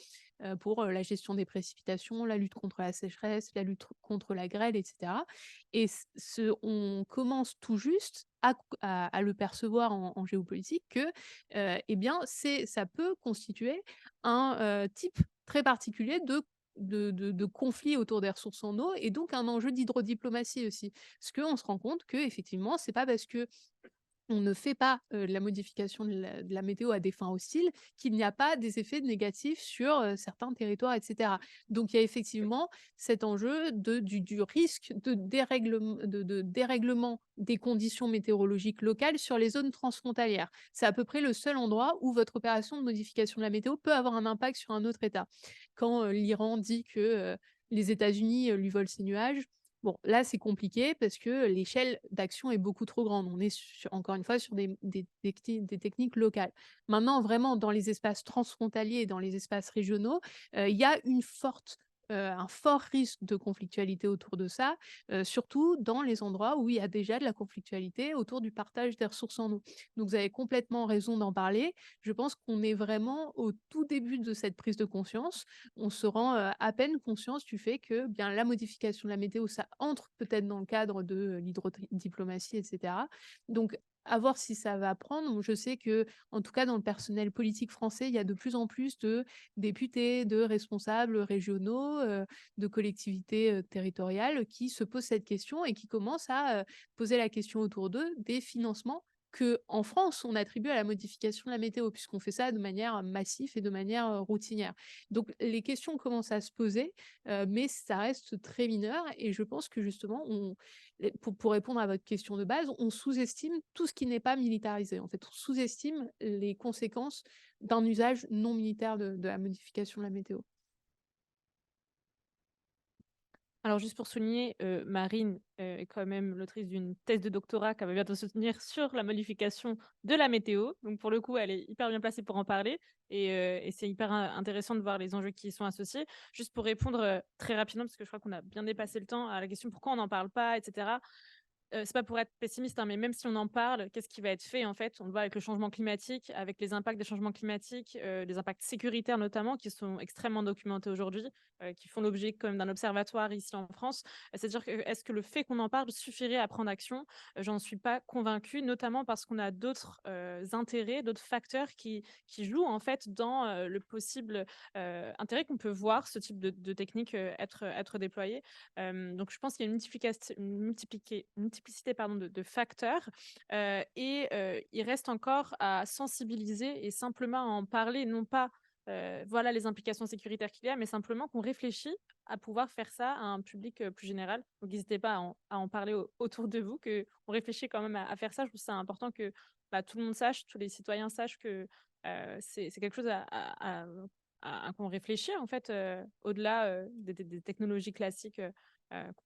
pour la gestion des précipitations, la lutte contre la sécheresse, la lutte contre la grêle, etc. Et on commence tout juste à le percevoir en géopolitique que eh bien, ça peut constituer un type très particulier de conflits autour des ressources en eau et donc un enjeu d'hydrodiplomatie aussi. Parce qu'on se rend compte que effectivement, c'est pas parce que on ne fait pas de la modification de la météo à des fins hostiles qu'il n'y a pas des effets négatifs sur certains territoires, etc. Donc il y a effectivement cet enjeu du risque de dérèglement des conditions météorologiques locales sur les zones transfrontalières. C'est à peu près le seul endroit où votre opération de modification de la météo peut avoir un impact sur un autre État. Quand l'Iran dit que les États-Unis lui volent ses nuages, bon, là, c'est compliqué parce que l'échelle d'action est beaucoup trop grande. On est encore une fois sur des techniques locales. Maintenant, vraiment, dans les espaces transfrontaliers et dans les espaces régionaux, il y a un fort risque de conflictualité autour de ça, surtout dans les endroits où il y a déjà de la conflictualité autour du partage des ressources en eau. Donc, vous avez complètement raison d'en parler. Je pense qu'on est vraiment au tout début de cette prise de conscience. On se rend à peine conscience du fait que bien, la modification de la météo, ça entre peut-être dans le cadre de l'hydrodiplomatie, etc. Donc, à voir si ça va prendre. Je sais que, en tout cas, dans le personnel politique français, il y a de plus en plus de députés, de responsables régionaux, de collectivités territoriales qui se posent cette question et qui commencent à poser la question autour d'eux des financements que en France, on attribue à la modification de la météo, puisqu'on fait ça de manière massive et de manière routinière. Donc les questions commencent à se poser, mais ça reste très mineur et je pense que justement, pour répondre à votre question de base, on sous-estime tout ce qui n'est pas militarisé. En fait, on sous-estime les conséquences d'un usage non militaire de la modification de la météo. Alors, juste pour souligner, Marine est quand même l'autrice d'une thèse de doctorat qu'elle va bientôt soutenir sur la modification de la météo. Donc, pour le coup, elle est hyper bien placée pour en parler. Et c'est hyper intéressant de voir les enjeux qui y sont associés. Juste pour répondre très rapidement, parce que je crois qu'on a bien dépassé le temps, à la question pourquoi on n'en parle pas, etc. c'est pas pour être pessimiste, hein, mais même si on en parle, qu'est-ce qui va être fait en fait? On le voit avec le changement climatique, avec les impacts des changements climatiques, les impacts sécuritaires notamment, qui sont extrêmement documentés aujourd'hui, qui font l'objet quand même d'un observatoire ici en France. C'est-à-dire que est-ce que le fait qu'on en parle suffirait à prendre action? J'en suis pas convaincue, notamment parce qu'on a d'autres, intérêts, d'autres facteurs qui jouent en fait dans, le possible, intérêt qu'on peut voir ce type de technique, être déployée. Donc je pense qu'il y a une multiplicité pardon, de facteurs, il reste encore à sensibiliser et simplement à en parler, non pas, voilà les implications sécuritaires qu'il y a, mais simplement qu'on réfléchit à pouvoir faire ça à un public, plus général. Donc n'hésitez pas à en parler autour de vous, qu'on réfléchit quand même à faire ça. Je trouve ça important que, bah, tout le monde sache, tous les citoyens sachent que, c'est quelque chose à qu'on réfléchit en fait, au-delà, des technologies classiques,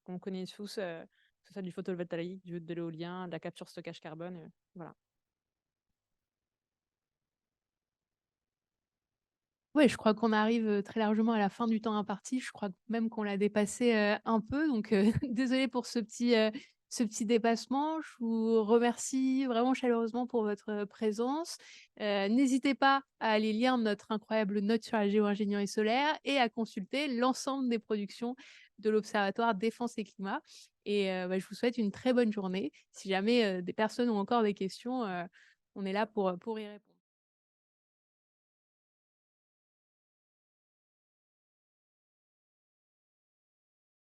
qu'on connaît tous, que ce soit du photovoltaïque, de l'éolien, de la capture stockage carbone, voilà. Ouais, je crois qu'on arrive, très largement à la fin du temps imparti. Je crois même qu'on l'a dépassé, un peu donc désolée pour ce petit dépassement. Je vous remercie vraiment chaleureusement pour votre, présence. N'hésitez pas à aller lire notre incroyable note sur la géo-ingénierie solaire et à consulter l'ensemble des productions de l'Observatoire Défense et Climat bah, je vous souhaite une très bonne journée. Si jamais, des personnes ont encore des questions, on est là pour y répondre.